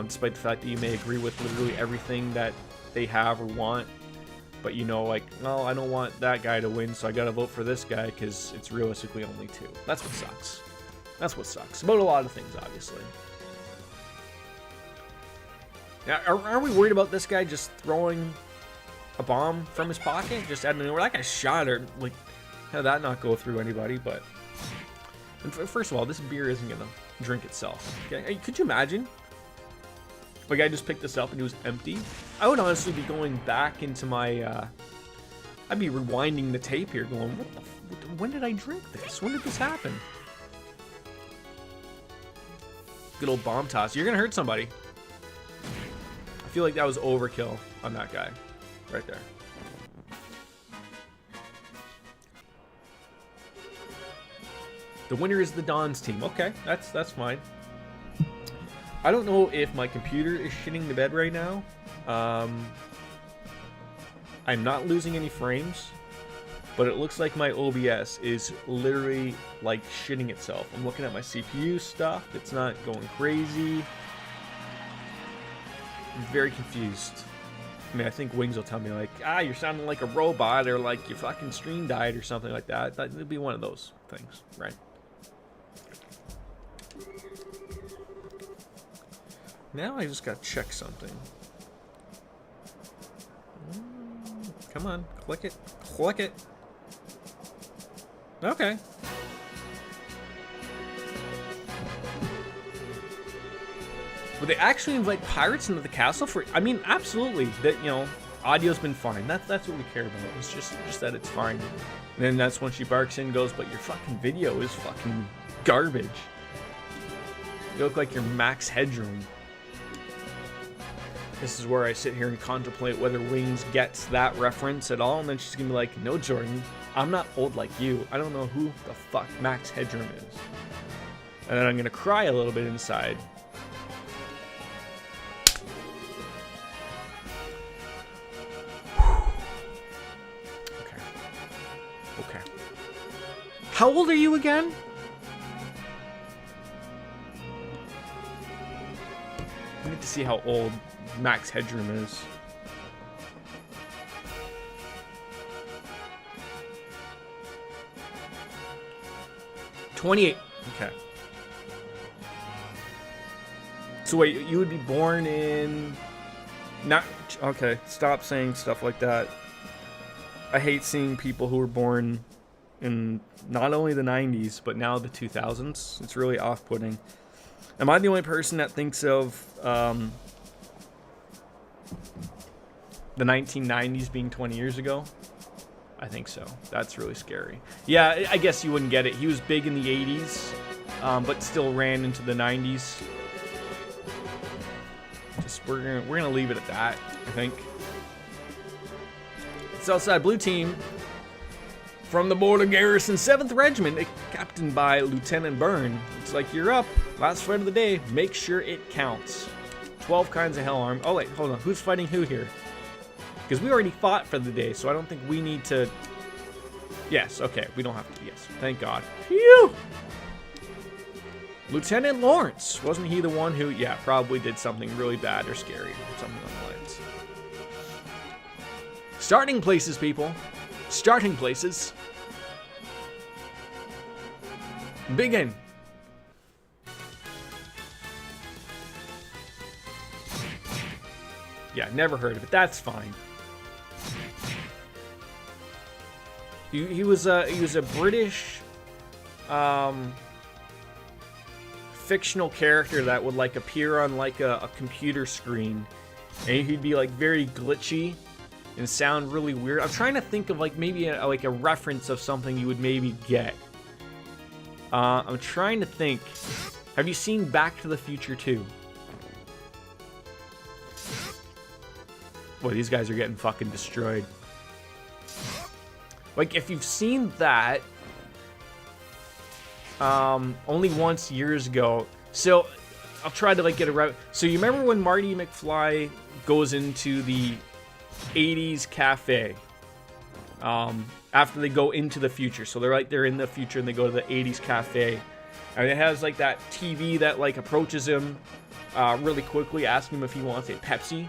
despite the fact that you may agree with literally everything that they have or want. But like, well, I don't want that guy to win, so I gotta vote for this guy because it's realistically only 2. That's what sucks. That's what sucks about a lot of things, obviously. Now, are we worried about this guy just throwing a bomb from his pocket? Just out of nowhere? That guy shot her. Like, how did that not go through anybody? But, and first of all, this beer isn't gonna drink itself. Okay, could you imagine? Like, I just picked this up and it was empty. I would honestly be going back into my, I'd be rewinding the tape here going, when did I drink this? When did this happen? Good old bomb toss. You're gonna hurt somebody. I feel like that was overkill on that guy. Right there. The winner is the Dons team. Okay, that's fine. I don't know if my computer is shitting the bed right now. I'm not losing any frames, but it looks like my OBS is literally like shitting itself. I'm looking at my CPU stuff. It's not going crazy. I'm very confused. I mean, I think Wings will tell me like, you're sounding like a robot, or like your fucking stream died or something like that. That'd be one of those things, right? Now I just gotta check something. Come on, click it. Click it. Okay. Would they actually invite pirates into the castle for? I mean, absolutely. That, audio's been fine. That's what we care about. It's just that it's fine. And then that's when she barks in and goes, but your fucking video is fucking garbage. You look like you're Max Headroom. This is where I sit here and contemplate whether Wings gets that reference at all, and then she's gonna be like, no, Jordan, I'm not old like you. I don't know who the fuck Max Headroom is. And then I'm gonna cry a little bit inside. Okay. How old are you again? I need to see how old Max Headroom is. $28. Okay. So wait, you would be born in... Not... Okay, stop saying stuff like that. I hate seeing people who were born in not only the 90s, but now the 2000s. It's really off-putting. Am I the only person that thinks of the 1990s being 20 years ago? I think so. That's really scary. Yeah, I guess you wouldn't get it. He was big in the 80s, but still ran into the 90s. Just we're gonna leave it at that, I think. Southside Blue Team from the Border Garrison 7th Regiment, captained by Lieutenant Byrne. It's like, you're up. Last fight of the day. Make sure it counts. 12 kinds of hell arm. Oh wait, hold on. Who's fighting who here? Because we already fought for the day, so I don't think we need to... Yes, okay, we don't have to. Yes, thank God. Phew! Lieutenant Lawrence. Wasn't he the one who, yeah, probably did something really bad or scary? Something on the lines. Starting places, people. Starting places. Begin. Yeah, never heard of it. That's fine. He was a British fictional character that would like appear on like a computer screen, and he'd be like very glitchy and sound really weird. I'm trying to think of like maybe like a reference of something you would maybe get. I'm trying to think. Have you seen Back to the Future 2? Boy, these guys are getting fucking destroyed. Like, if you've seen that, only once years ago. So, I'll try to, like, get a... So, you remember when Marty McFly goes into the 80s cafe? After they go into the future. So, they're in the future and they go to the 80s cafe. And it has, like, that TV that, like, approaches him really quickly, asking him if he wants a Pepsi.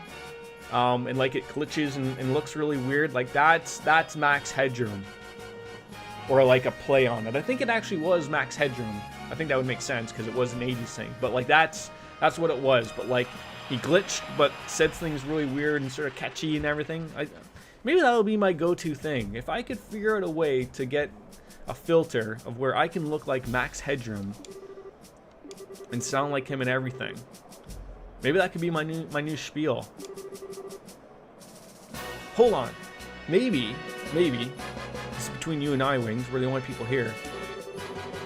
And like it glitches and looks really weird. Like that's Max Headroom, or like a play on it. I think it actually was Max Headroom. I think that would make sense because it was an 80s thing. But like that's what it was. But like he glitched, but said things really weird and sort of catchy and everything. Maybe that'll be my go-to thing. If I could figure out a way to get a filter of where I can look like Max Headroom and sound like him and everything. Maybe that could be my new spiel. Hold on. Maybe, this is between you and I, Wings, we're the only people here.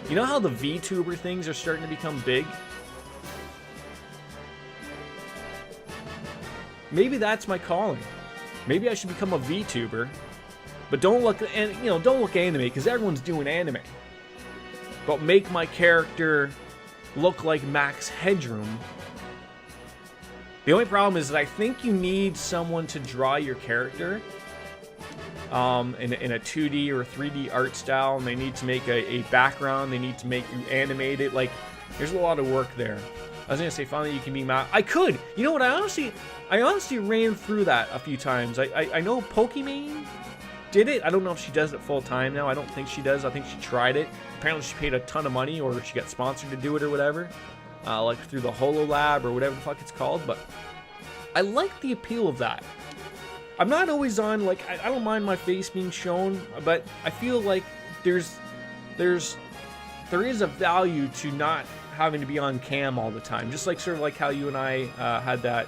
You know how the VTuber things are starting to become big? Maybe that's my calling. Maybe I should become a VTuber, but don't look anime, because everyone's doing anime. But make my character look like Max Headroom. The only problem is that I think you need someone to draw your character in a 2D or 3D art style, and they need to make a background. They need to make you animate it. Like, there's a lot of work there. I was gonna say finally you can be I could. You know what? I honestly ran through that a few times. I know Pokimane did it. I don't know if she does it full time now. I don't think she does. I think she tried it. Apparently she paid a ton of money, or she got sponsored to do it or whatever. Like through the HoloLab or whatever the fuck it's called, but I like the appeal of that. I'm not always on, like, I don't mind my face being shown, but I feel like there is a value to not having to be on cam all the time. Just like sort of like how you and I had that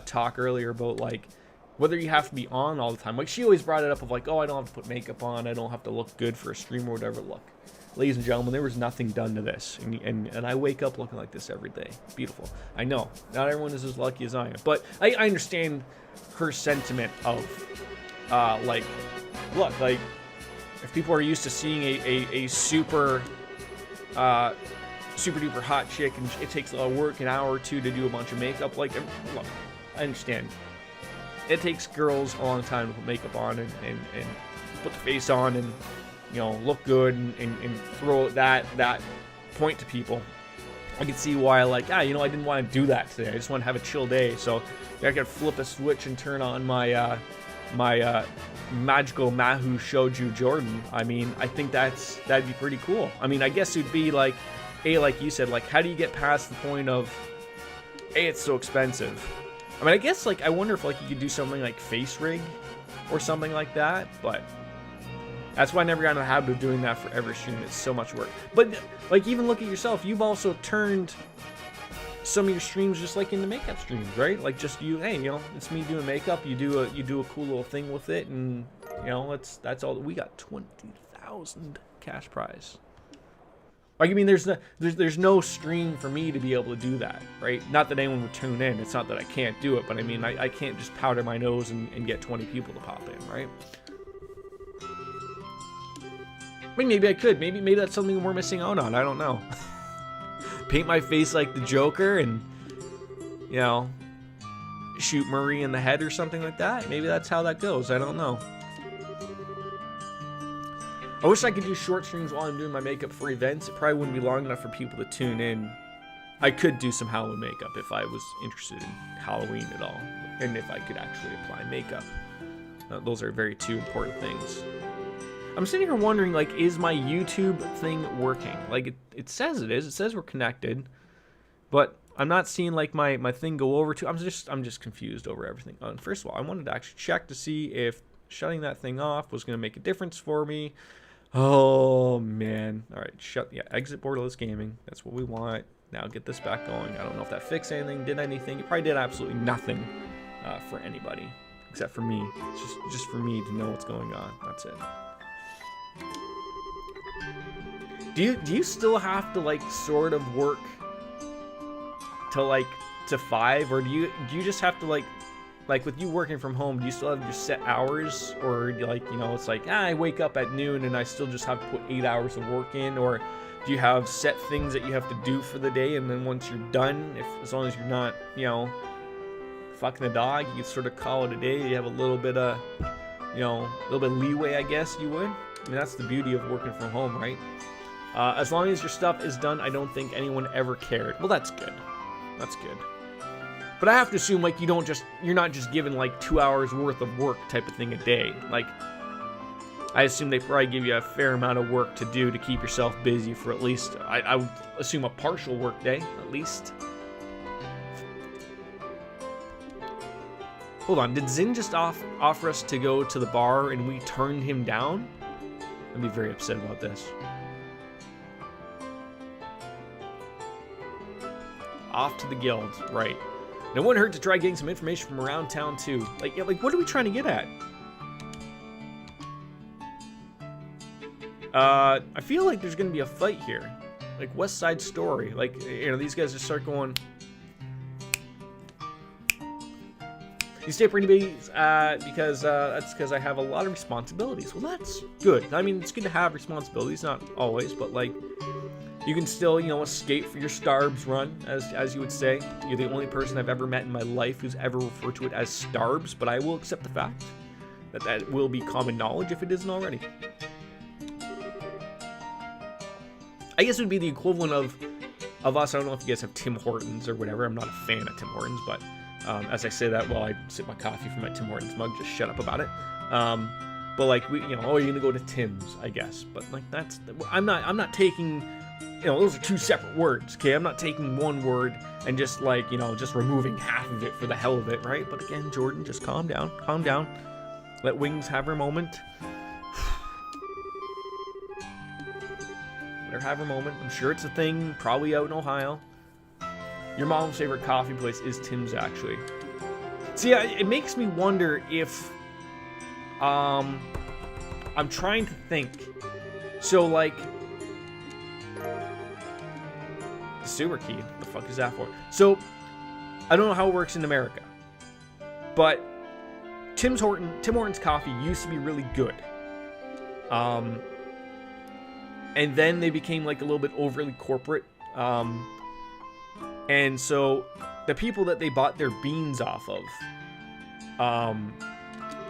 talk earlier about like whether you have to be on all the time. Like she always brought it up of like, oh, I don't have to put makeup on, I don't have to look good for a stream or whatever. Look. Ladies and gentlemen, there was nothing done to this, and I wake up looking like this every day. Beautiful. I know, not everyone is as lucky as I am, but I understand her sentiment of, like, look, like, if people are used to seeing a super duper hot chick, and it takes a work an hour or two to do a bunch of makeup, like, look, I understand. It takes girls a long time to put makeup on and put the face on and, you know, look good and throw that point to people. I can see why, like, you know, I didn't want to do that today. I just want to have a chill day. So I could flip a switch and turn on my magical Mahu Shouju Jordan. I mean, I think that'd be pretty cool. I mean, I guess it'd be like, like you said, like, how do you get past the point of, it's so expensive? I mean, I guess, like, I wonder if, like, you could do something like face rig or something like that, but that's why I never got in the habit of doing that for every stream. It's so much work. But, like, even look at yourself. You've also turned some of your streams just like in the makeup streams, right? Like just you, hey, you know, it's me doing makeup. You do a cool little thing with it, and you know, that's all. We got 20,000 cash prize. Like, I mean, there's no stream for me to be able to do that, right? Not that anyone would tune in. It's not that I can't do it, but I mean, I can't just powder my nose and get 20 people to pop in, right? I mean, maybe I could. Maybe that's something we're missing out on. I don't know. Paint my face like the Joker and, you know, shoot Murray in the head or something like that. Maybe that's how that goes. I don't know. I wish I could do short streams while I'm doing my makeup for events. It probably wouldn't be long enough for people to tune in. I could do some Halloween makeup if I was interested in Halloween at all, and if I could actually apply makeup. Those are very two important things. I'm sitting here wondering, like, is my YouTube thing working? Like, it says it is. It says we're connected, but I'm not seeing like my thing go over to. I'm just confused over everything. First of all, I wanted to actually check to see if shutting that thing off was going to make a difference for me. Oh man! All right, exit Borderless Gaming. That's what we want. Now get this back going. I don't know if that fixed anything, did anything. It probably did absolutely nothing for anybody except for me. It's just for me to know what's going on. That's it. Do you still have to like sort of work to 5, or do you just have to like with you working from home, do you still have your set hours, or like, you know, it's like, I wake up at noon and I still just have to put 8 hours of work in, or do you have set things that you have to do for the day, and then once you're done, as long as you're not, you know, fucking the dog, you can sort of call it a day. You have a little bit of, you know, a little bit of leeway, I guess you would. I mean, that's the beauty of working from home, right? As long as your stuff is done, I don't think anyone ever cared. Well, that's good. That's good. But I have to assume, like, you're not just given, like, 2 hours worth of work type of thing a day. Like, I assume they probably give you a fair amount of work to do to keep yourself busy for at least, I would assume, a partial work day, at least. Hold on, did Zin just offer us to go to the bar and we turned him down? I'd be very upset about this. Off to the guild, right. And it wouldn't hurt to try getting some information from around town too. Like, yeah, like, what are we trying to get at? I feel like there's gonna be a fight here. Like, West Side Story. Like, you know, these guys just start going, you stay pretty busy because that's because I have a lot of responsibilities. Well, that's good. I mean, it's good to have responsibilities, not always, but like, you can still, you know, escape for your Starbs run, as you would say. You're the only person I've ever met in my life who's ever referred to it as Starbs, but I will accept the fact that that will be common knowledge if it isn't already. I guess it would be the equivalent of us. I don't know if you guys have Tim Hortons or whatever. I'm not a fan of Tim Hortons, but as I say that while I sip my coffee from my Tim Hortons mug, just shut up about it. But like, we, you know, oh, you're gonna go to Tim's, I guess. But like, that's, I'm not taking, you know, those are two separate words, okay? I'm not taking one word and just like, you know, just removing half of it for the hell of it, right? But again, Jordan, just calm down, calm down. Let Wings have her moment. Let her have her moment. I'm sure it's a thing, probably out in Ohio. Your mom's favorite coffee place is Tim's, actually. See, it makes me wonder if, I'm trying to think. So, like, the sewer key, what the fuck is that for? So, I don't know how it works in America, but Tim Hortons coffee used to be really good. And then they became like a little bit overly corporate. And so the people that they bought their beans off of,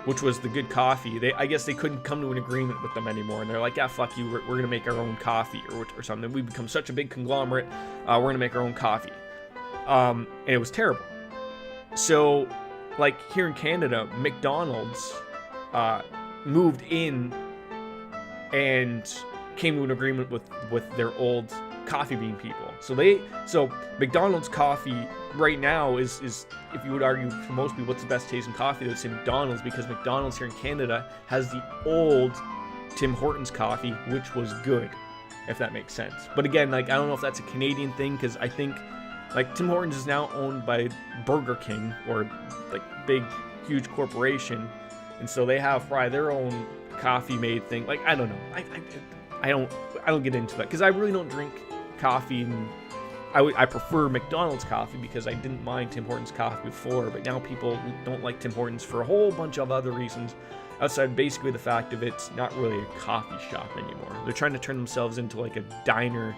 which was the good coffee, I guess they couldn't come to an agreement with them anymore. And they're like, yeah, fuck you, we're going to make our own coffee or something. We've become such a big conglomerate, we're going to make our own coffee. And it was terrible. So, like, here in Canada, McDonald's moved in and came to an agreement with their old coffee bean people. So McDonald's coffee right now is if you would argue for most people what's the best tasting coffee, they would say McDonald's, because McDonald's here in Canada has the old Tim Hortons coffee, which was good, if that makes sense. But again, like, I don't know if that's a Canadian thing, because I think Like, Tim Hortons is now owned by Burger King, or like big, huge corporation, and so they have probably their own coffee made thing. Like, I don't know. I don't get into that because I really don't drink coffee, and I prefer McDonald's coffee because I didn't mind Tim Hortons coffee before, but now people don't like Tim Hortons for a whole bunch of other reasons outside basically the fact of it's not really a coffee shop anymore. They're trying to turn themselves into like a diner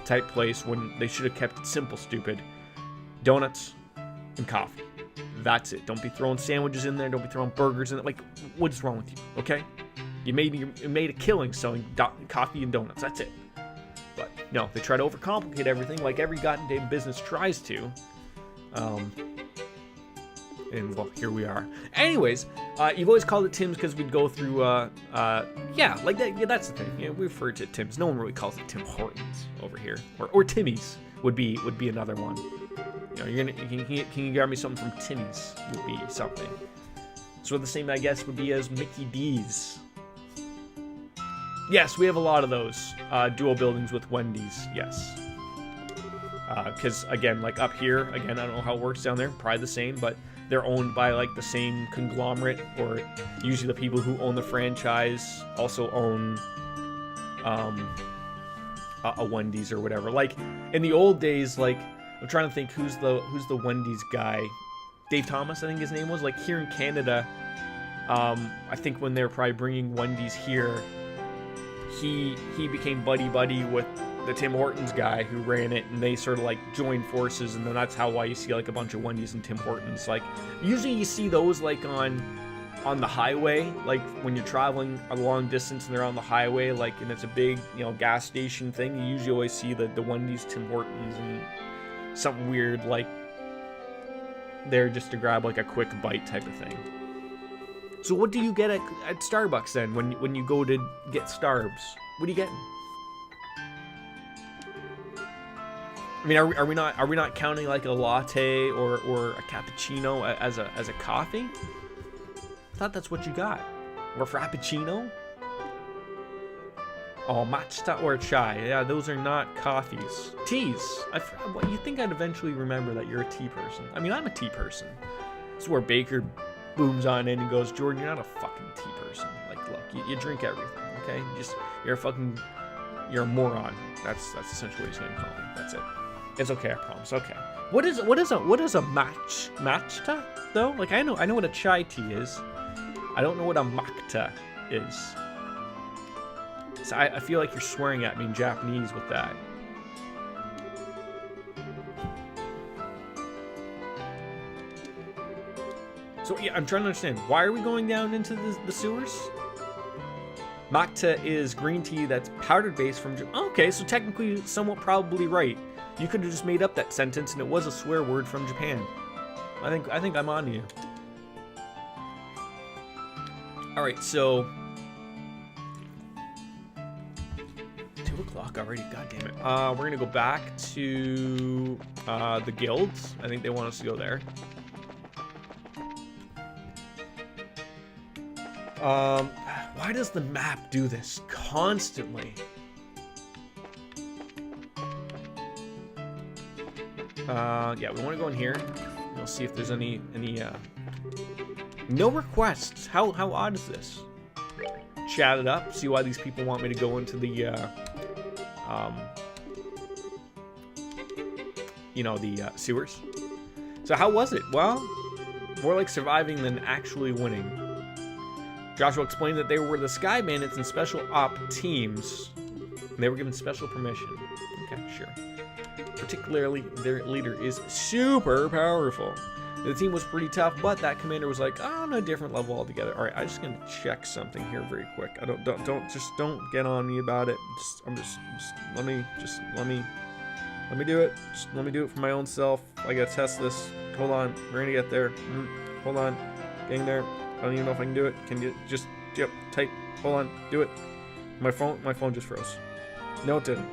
type place when they should have kept it simple, stupid. Donuts and coffee. That's it. Don't be throwing sandwiches in there. Don't be throwing burgers in it. Like, what's wrong with you? Okay? You made a killing selling coffee and donuts. That's it. But no, they try to overcomplicate everything like every goddamn business tries to. And well, here we are. Anyways, you've always called it Tim's because we'd go through, yeah, like that. Yeah, that's the thing. Yeah, we refer to it Tim's. No one really calls it Tim Hortons over here, or Timmy's would be another one. You know, can you grab me something from Timmy's? Would be something. So the same, I guess, would be as Mickey D's. Yes, we have a lot of those dual buildings with Wendy's. Yes. Because again, like up here, again, I don't know how it works down there. Probably the same, but they're owned by like the same conglomerate, or usually the people who own the franchise also own a Wendy's or whatever. Like in the old days, like I'm trying to think who's the Wendy's guy. Dave Thomas, I think his name was. Like here in Canada, I think when they were probably bringing Wendy's here, he became buddy with the Tim Hortons guy who ran it, and they sort of like joined forces, and then that's why you see like a bunch of Wendy's and Tim Hortons. Like usually you see those like on the highway, like when you're traveling a long distance and they're on the highway, like, and it's a big, you know, gas station thing. You usually always see the Wendy's, Tim Hortons, and something weird like there just to grab like a quick bite type of thing. So what do you get at Starbucks then when you go to get Starbs? What are you getting? I mean, are we not counting like a latte or a cappuccino as a coffee? I thought that's what you got. Or frappuccino? Oh, matcha or chai. Yeah, those are not coffees. Teas. You think I'd eventually remember that you're a tea person. I mean, I'm a tea person. This is where Baker booms on in and goes, Jordan, you're not a fucking tea person. Like, look, you drink everything, okay? You're a moron. That's essentially what he's gonna call me. That's it. It's okay, I promise. Okay. What is a matcha though? Like I know what a chai tea is. I don't know what a matcha is. So I feel like you're swearing at me in Japanese with that. So yeah, I'm trying to understand. Why are we going down into the sewers? Matcha is green tea that's powdered based from Japan. Okay, so technically somewhat probably right. You could have just made up that sentence and it was a swear word from Japan. I think I'm on to you. Alright, so 2 o'clock already, god damn it. We're gonna go back to the guilds. I think they want us to go there. Why does the map do this constantly? Yeah, we want to go in here. We'll see if there's any no requests. How odd is this? Chat it up. See why these people want me to go into the sewers. So how was it? Well, more like surviving than actually winning. Joshua explained that they were the Sky Bandits and Special Op teams, and they were given special permission. Okay, sure. Particularly, their leader is super powerful. The team was pretty tough, but that commander was like, oh, on a different level altogether. All right, I'm just gonna check something here very quick. I don't get on me about it. Let me do it. Just let me do it for my own self. I gotta test this. Hold on, we're gonna get there. Hold on, getting there. I don't even know if I can do it. Can you just type? Hold on, do it. My phone just froze. No, it didn't.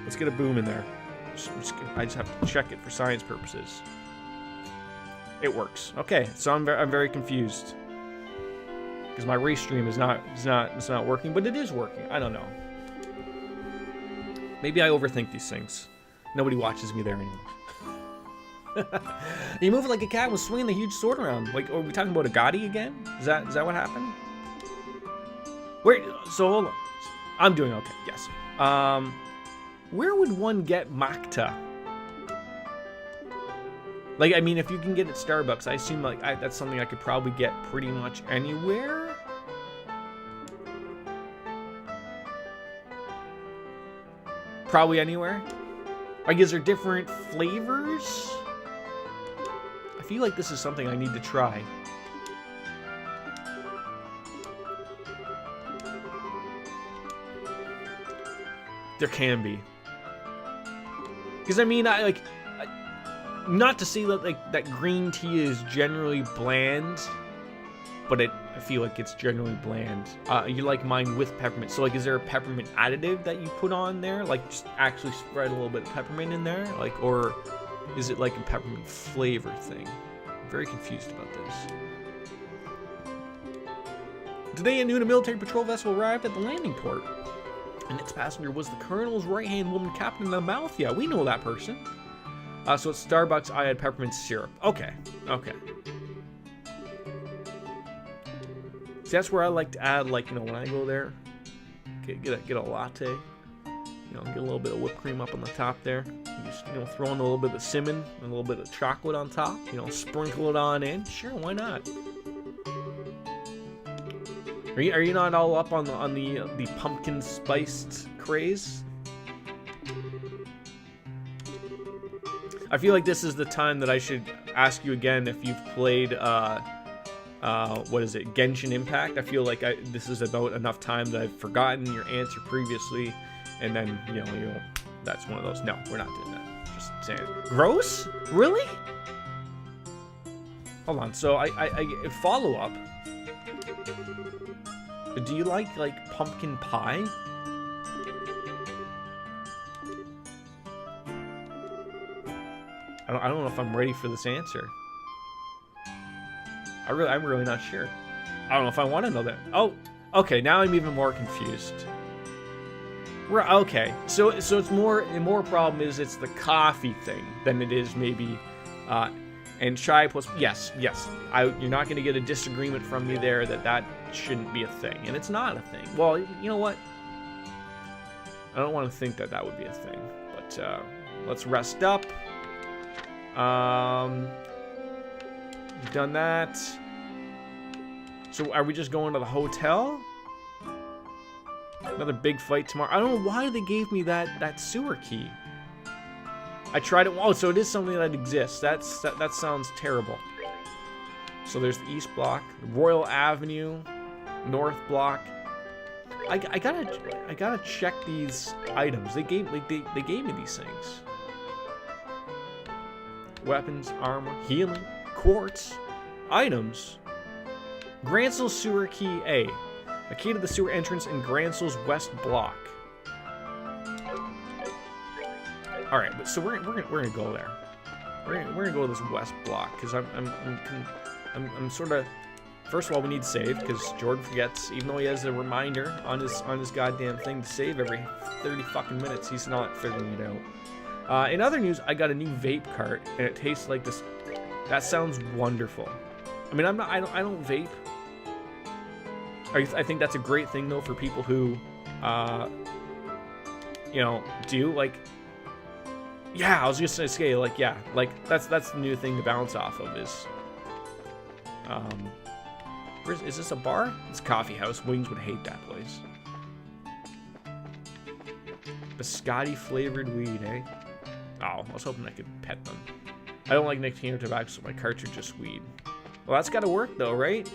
Let's get a boom in there. I just have to check it for science purposes. It works. Okay, so I'm very confused because my race stream is not working, but it is working. I don't know. Maybe I overthink these things. Nobody watches me there anymore. You move like a cat was swinging the huge sword around. Like, are we talking about a Gotti again? Is that what happened? Wait, so hold on. I'm doing okay, yes. Where would one get Makta? Like, I mean, if you can get it at Starbucks, I assume like that's something I could probably get pretty much anywhere. Probably anywhere. Like, is there different flavors? I feel like this is something I need to try. There can be. Because I mean, not to say that like that green tea is generally bland, but I feel like it's generally bland. You like mine with peppermint. So like, is there a peppermint additive that you put on there? Like, just actually spread a little bit of peppermint in there? Like, or is it like a peppermint flavor thing? I'm very confused about this. Today at noon, a military patrol vessel arrived at the landing port. And its passenger was the colonel's right-hand woman, Captain Amalthea. We know that person. So at Starbucks, I had peppermint syrup. Okay. See, that's where I like to add, like, you know, when I go there, get a latte. You know, get a little bit of whipped cream up on the top there. You just, you know, throw in a little bit of cinnamon and a little bit of chocolate on top. You know, sprinkle it on in. Sure, why not? Are you not all up on the pumpkin spiced craze? I feel like this is the time that I should ask you again if you've played what is it, Genshin Impact. I feel like this is about enough time that I've forgotten your answer previously, and then you know that's one of those. No, we're not doing that. Just saying. Gross? Really? Hold on. So I follow up. Do you like pumpkin pie? I don't know if I'm ready for this answer. I'm really not sure. I don't know if I want to know that. Oh, okay. Now I'm even more confused. Okay, so it's more problem is it's the coffee thing than it is maybe, and chai plus yes. You're not going to get a disagreement from me there that shouldn't be a thing, and it's not a thing. Well, you know what? I don't want to think that would be a thing, but let's rest up. We've done that. So are we just going to the hotel? Another big fight tomorrow. I don't know why they gave me that sewer key. I tried it. Oh, so it is something that exists. That sounds terrible. So there's the East Block, Royal Avenue, North Block. I gotta check these items. They gave me these things. Weapons, armor, healing, quartz, items. Gransel's sewer key A. A key to the sewer entrance in Gransel's West Block. All right, so we're gonna go there. We're gonna go to this West Block because I'm sort of. First of all, we need to save because Jordan forgets, even though he has a reminder on his goddamn thing to save every 30 fucking minutes. He's not figuring it out. In other news, I got a new vape cart and it tastes like this. That sounds wonderful. I mean, I don't vape. I think that's a great thing though for people who, do like. Yeah, I was just gonna say like that's the new thing to bounce off of is. Is this a bar? It's a coffee house. Wings would hate that place. Biscotti flavored weed, eh? Oh, I was hoping I could pet them. I don't like nicotine or tobacco, so my carts are just weed. Well, that's gotta work though, right?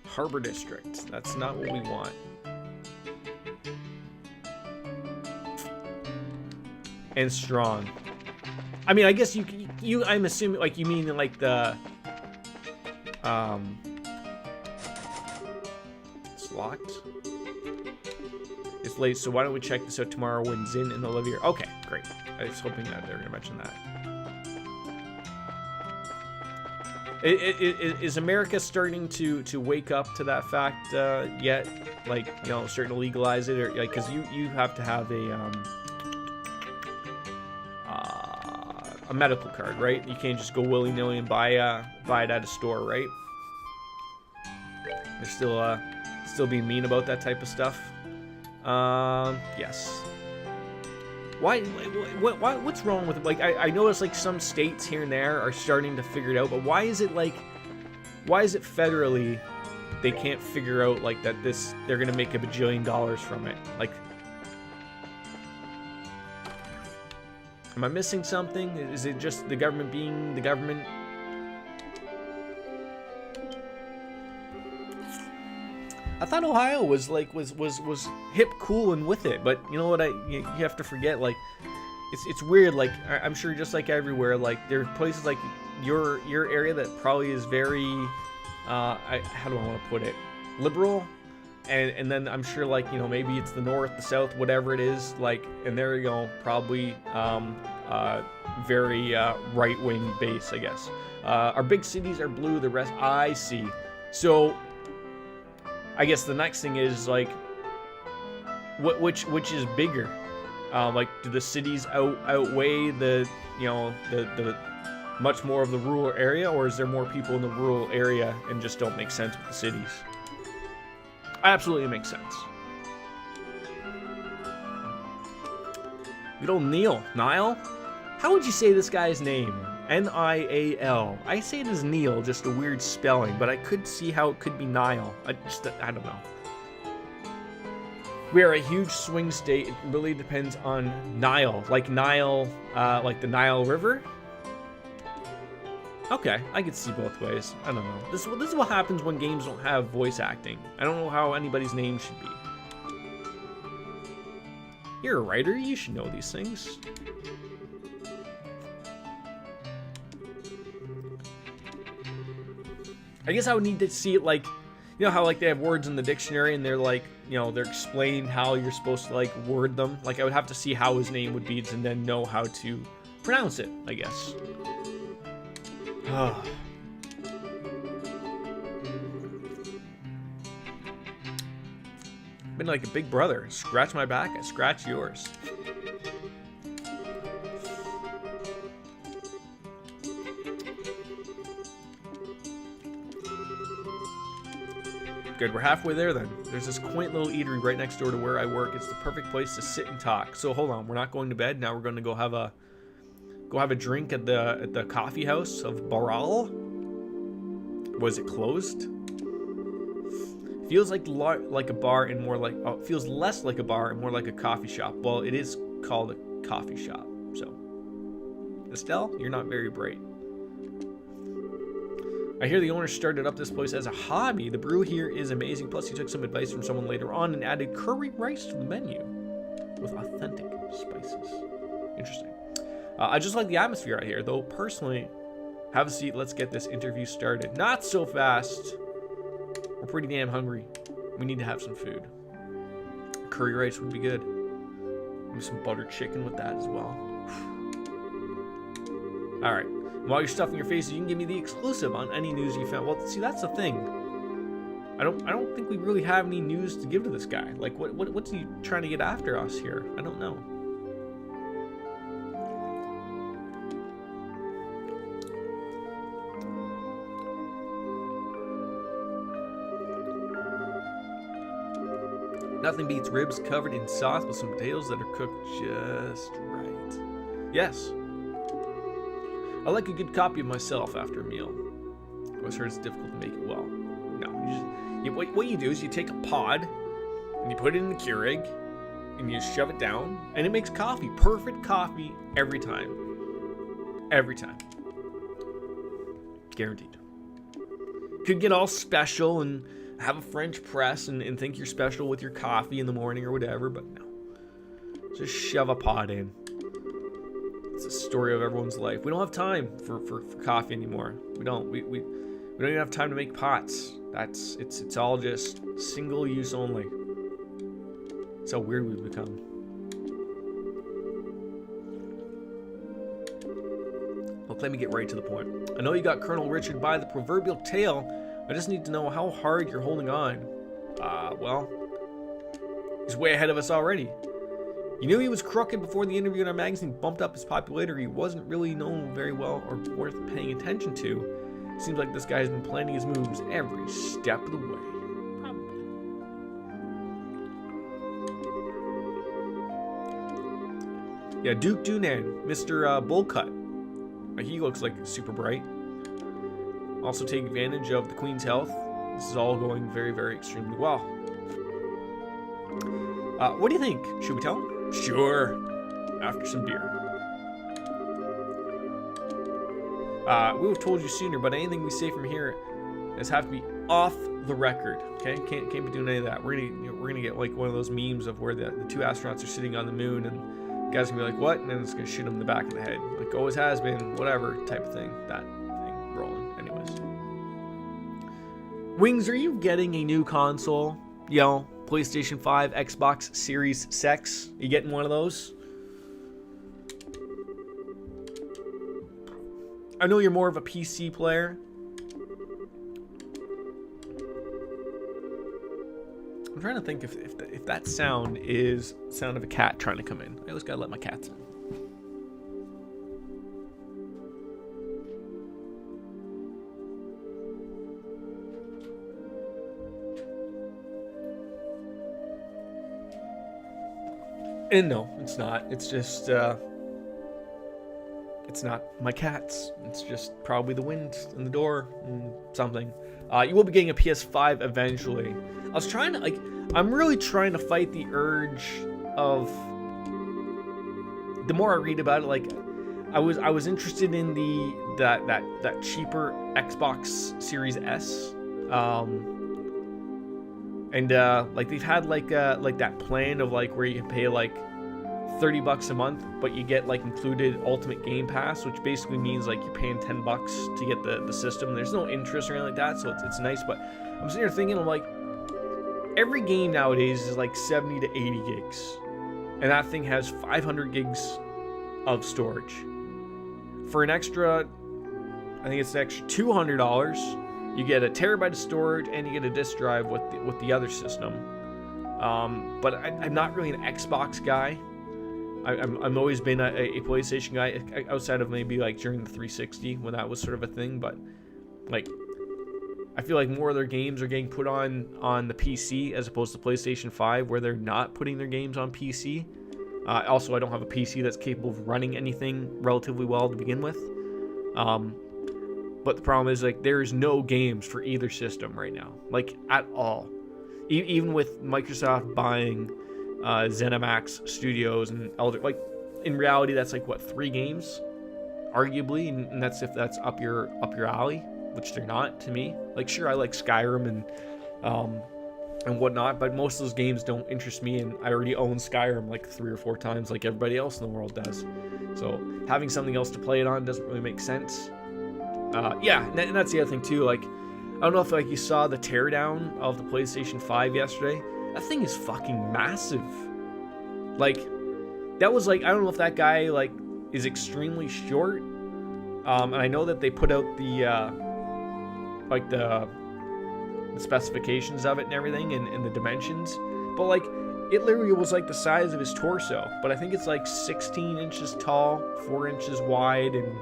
Harbor District. That's not what we want. And strong. I mean, I guess you I'm assuming like you mean like the it's locked. It's late, so why don't we check this out tomorrow when Zin and Olivia. Okay, great. I was hoping that they were gonna mention that. Is America starting to wake up to that fact yet? like, you know, starting to legalize it, or like, because you have to have a medical card, right? You can't just go willy-nilly and buy it at a store, right? They're still being mean about that type of stuff. Yes. What's wrong with it? Like, I notice like some states here and there are starting to figure it out, but why is it federally they can't figure out like that they're gonna make $1 bajillion from it? Like, am I missing something? Is it just the government being the government? I thought Ohio was hip, cool, and with it, but you know what? You have to forget, like, it's weird. Like, I'm sure just like everywhere, like there are places like your area that probably is very, how do I want to put it, liberal, and then I'm sure, like, you know, maybe it's the north, the south, whatever it is, like, and there you go, probably very right-wing base, I guess. Our big cities are blue, the rest I see. So I guess the next thing is, like, which is bigger? Like, do the cities outweigh the, you know, the much more of the rural area, or is there more people in the rural area and just don't make sense with the cities? Absolutely makes sense. Good old Niall. How would you say this guy's name? Nial. I say it as Neil, just a weird spelling, but I could see how it could be Niall. I don't know. We are a huge swing state. It really depends on Nile. Like Nile, like the Nile River. Okay, I could see both ways. I don't know. This is what happens when games don't have voice acting. I don't know how anybody's name should be. You're a writer. You should know these things. I guess I would need to see it, like, you know how like they have words in the dictionary and they're like, you know, they're explaining how you're supposed to like word them. Like, I would have to see how his name would be and then know how to pronounce it, I guess. Been like a big brother. Scratch my back, I scratch yours. Good, we're halfway there then. There's this quaint little eatery right next door to where I work. It's the perfect place to sit and talk. So hold on, we're not going to bed. Now we're going to go have a drink at the coffee house of Baral. Was it closed? Feels like a bar and more like, oh, it feels less like a bar and more like a coffee shop. Well, it is called a coffee shop. So, Estelle, you're not very bright. I hear the owner started up this place as a hobby. The brew here is amazing. Plus, he took some advice from someone later on and added curry rice to the menu with authentic spices. Interesting. I just like the atmosphere out here, though. Personally, have a seat. Let's get this interview started. Not so fast. We're pretty damn hungry. We need to have some food. Curry rice would be good. Maybe some buttered chicken with that as well. All right. While you're stuffing your faces, you can give me the exclusive on any news you found. Well, see, that's the thing. I don't think we really have any news to give to this guy. Like, what's he trying to get after us here? I don't know. Nothing beats ribs covered in sauce with some potatoes that are cooked just right. Yes. I like a good copy of myself after a meal. I always heard it's difficult to make it well. No, what you do is you take a pod and you put it in the Keurig and you shove it down and it makes coffee. Perfect coffee every time. Every time. Guaranteed. Could get all special and have a French press and think you're special with your coffee in the morning or whatever, but no. Just shove a pod in. It's a story of everyone's life. We don't have time for coffee anymore. We don't. We don't even have time to make pots. It's all just single use only. That's how weird we've become. Look, let me get right to the point. I know you got Colonel Richard by the proverbial tail. I just need to know how hard you're holding on. Well, He's way ahead of us already. You knew he was crooked before the interview in our magazine bumped up his popularity. He wasn't really known very well or worth paying attention to. Seems like this guy has been planning his moves every step of the way. Probably. Yeah, Duke Dunan, Mr. Bullcut. He looks like super bright. Also take advantage of the Queen's health. This is all going very, very extremely well. What do you think? Should we tell him? Sure. After some beer. We would have told you sooner, but anything we say from here has have to be off the record. Okay, can't be doing any of that. We're gonna get like one of those memes of where the two astronauts are sitting on the moon, and the guy's gonna be like, "What?" and then it's gonna shoot him in the back of the head, like always has been, whatever type of thing. That thing rolling. Anyways, Wings, are you getting a new console? Yo, PlayStation 5, Xbox Series X. You getting one of those? I know you're more of a PC player. I'm trying to think if that sound is the sound of a cat trying to come in. I always gotta let my cats in. And no, it's not. It's just, it's not my cats. It's just probably the wind in the door and something. You will be getting a PS5 eventually. I was trying to, like, I'm really trying to fight the urge of, the more I read about it, like, I was interested in that cheaper Xbox Series S. And like they've had like that plan of like where you can pay like $30 a month, but you get like included Ultimate Game Pass, which basically means like you're paying $10 to get the system. There's no interest or anything like that, so it's nice. But I'm sitting here thinking, I'm like, every game nowadays is like 70 to 80 gigs, and that thing has 500 gigs of storage. For an extra, I think it's an extra $200. You get a terabyte of storage and you get a disk drive with the other system. But I'm not really an Xbox guy. I've always been a PlayStation guy, outside of maybe like during the 360 when that was sort of a thing. But like, I feel like more of their games are getting put on the PC as opposed to PlayStation 5, where they're not putting their games on PC. Also, I don't have a PC that's capable of running anything relatively well to begin with. But the problem is, like, there's no games for either system right now, like, at all. Even with Microsoft buying ZeniMax Studios and Elder, like, in reality, that's like what, 3 games, arguably, and that's if that's up your alley, which they're not to me. Like, sure, I like Skyrim and whatnot, but most of those games don't interest me, and I already own Skyrim like 3 or 4 times, like everybody else in the world does. So having something else to play it on doesn't really make sense. Yeah, and that's the other thing too. Like, I don't know if like you saw the teardown of the PlayStation 5 yesterday. That thing is fucking massive. Like, that was like, I don't know if that guy like is extremely short. And I know that they put out the like the specifications of it and everything, and the dimensions. But like, it literally was like the size of his torso. But I think it's like 16 inches tall, 4 inches wide, and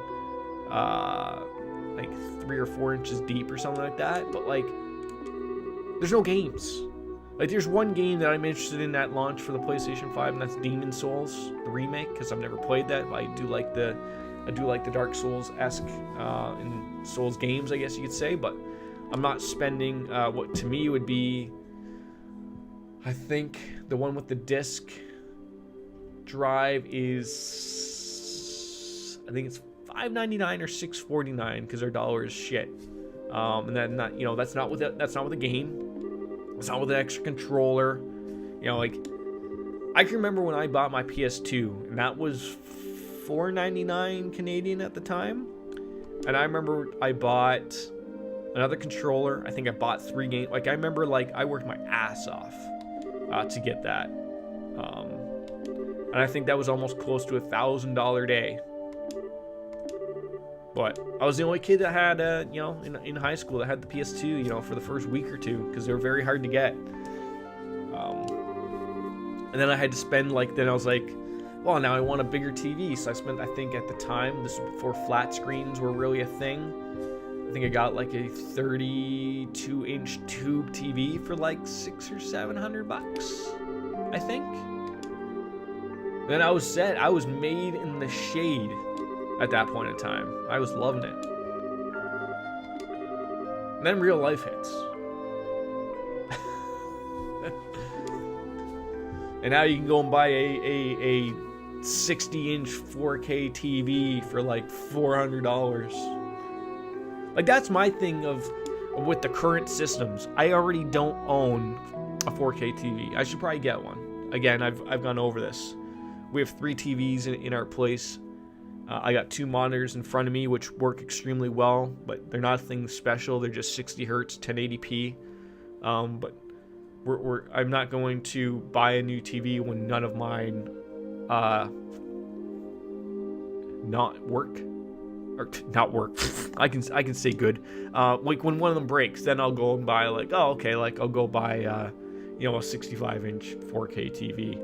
like 3 or 4 inches deep or something like that. But like, there's no games. Like, there's one game that I'm interested in at launch for the PlayStation 5, and that's Demon Souls, the remake, because I've never played that. But I do like the Dark Souls-esque in Souls games, I guess you could say. But I'm not spending what to me would be, I think the one with the disc drive is, I think it's $5.99 or $6.49, because our dollar is shit. And then not, that's not with the game. It's not with an extra controller. Like, I can remember when I bought my PS2, and that was $4.99 Canadian at the time. And I remember I bought another controller. I think I bought 3 games. Like, I remember, like, I worked my ass off to get that. And I think that was almost close to $1,000 day. But I was the only kid that had, in high school that had the PS2, for the first week or two, because they were very hard to get. And then I had to spend then I was like, well, now I want a bigger TV. So I spent, I think at the time, this was before flat screens were really a thing. I think I got like a 32-inch tube TV for like $600 or $700, I think. Then I was set. I was made in the shade at that point in time. I was loving it. And then real life hits. And now you can go and buy a 60-inch 4K TV for like $400. Like, that's my thing with the current systems. I already don't own a 4K TV. I should probably get one. Again, I've gone over this. We have 3 TVs in our place. I got 2 monitors in front of me, which work extremely well, but they're nothing special. They're just 60 hertz, 1080p. But I'm not going to buy a new TV when none of mine not work. I can say good. Like when one of them breaks, then I'll go and buy like, oh, okay, like I'll go buy a 65-inch 4K TV.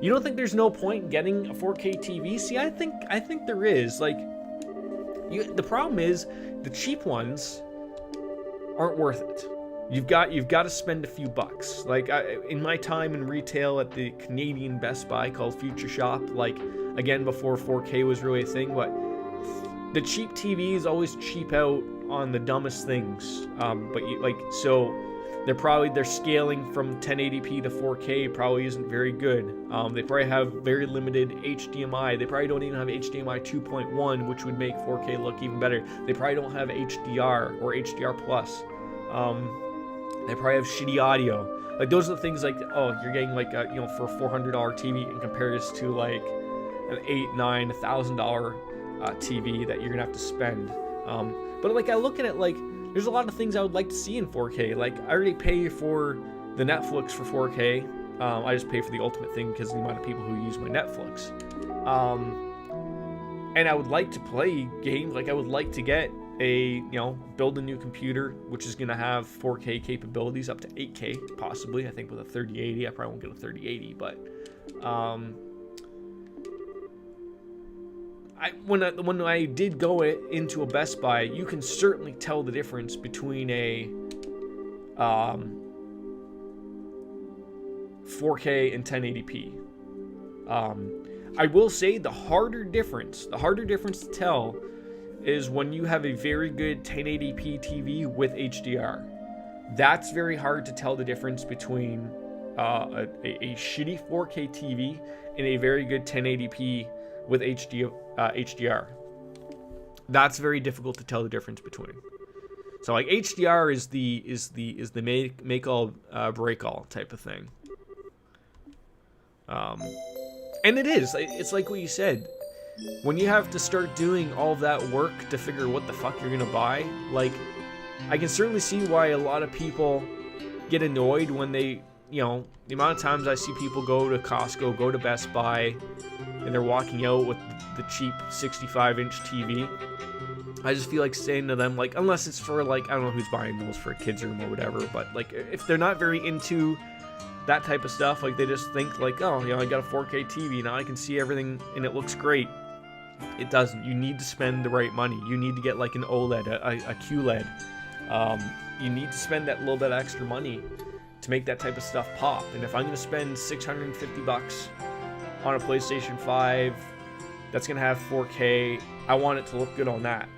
You don't think there's no point in getting a 4K TV? See, I think there is. Like, the problem is the cheap ones aren't worth it. You've got to spend a few bucks. Like, in my time in retail at the Canadian Best Buy called Future Shop, like, again, before 4K was really a thing, but the cheap TVs always cheap out on the dumbest things. So they're scaling from 1080p to 4K probably isn't very good. They probably have very limited HDMI. They probably don't even have HDMI 2.1, which would make 4K look even better. They probably don't have HDR or HDR+. They probably have shitty audio. Like, those are the things like, oh, you're getting like for a $400 TV and compare this to like an $1,000 TV that you're gonna have to spend. But like, I look at it like, there's a lot of things I would like to see in 4K. Like, I already pay for the Netflix for 4K. I just pay for the ultimate thing because of the amount of people who use my Netflix. And I would like to play games. Like, I would like to get build a new computer, which is going to have 4K capabilities up to 8K, possibly. I think with a 3080, I probably won't get a 3080, but when I did go into a Best Buy, you can certainly tell the difference between a 4K and 1080p. I will say the harder difference to tell is when you have a very good 1080p TV with HDR. That's very hard to tell the difference between a shitty 4K TV and a very good 1080p with HDR. That's very difficult to tell the difference between. So like, HDR is the make all break all type of thing. And it is. It's like what you said. When you have to start doing all that work to figure what the fuck you're gonna buy, like, I can certainly see why a lot of people get annoyed when they, the amount of times I see people go to Costco, go to Best Buy, and they're walking out with the cheap 65-inch TV. I just feel like saying to them, like, unless it's for, like, I don't know who's buying those, for a kid's room or whatever, but, like, if they're not very into that type of stuff, like, they just think, like, oh, I got a 4K TV, now I can see everything, and it looks great. It doesn't. You need to spend the right money. You need to get, like, an OLED, a QLED. You need to spend that little bit extra money to make that type of stuff pop. And if I'm going to spend $650 on a PlayStation 5 that's going to have 4K, I want it to look good on that.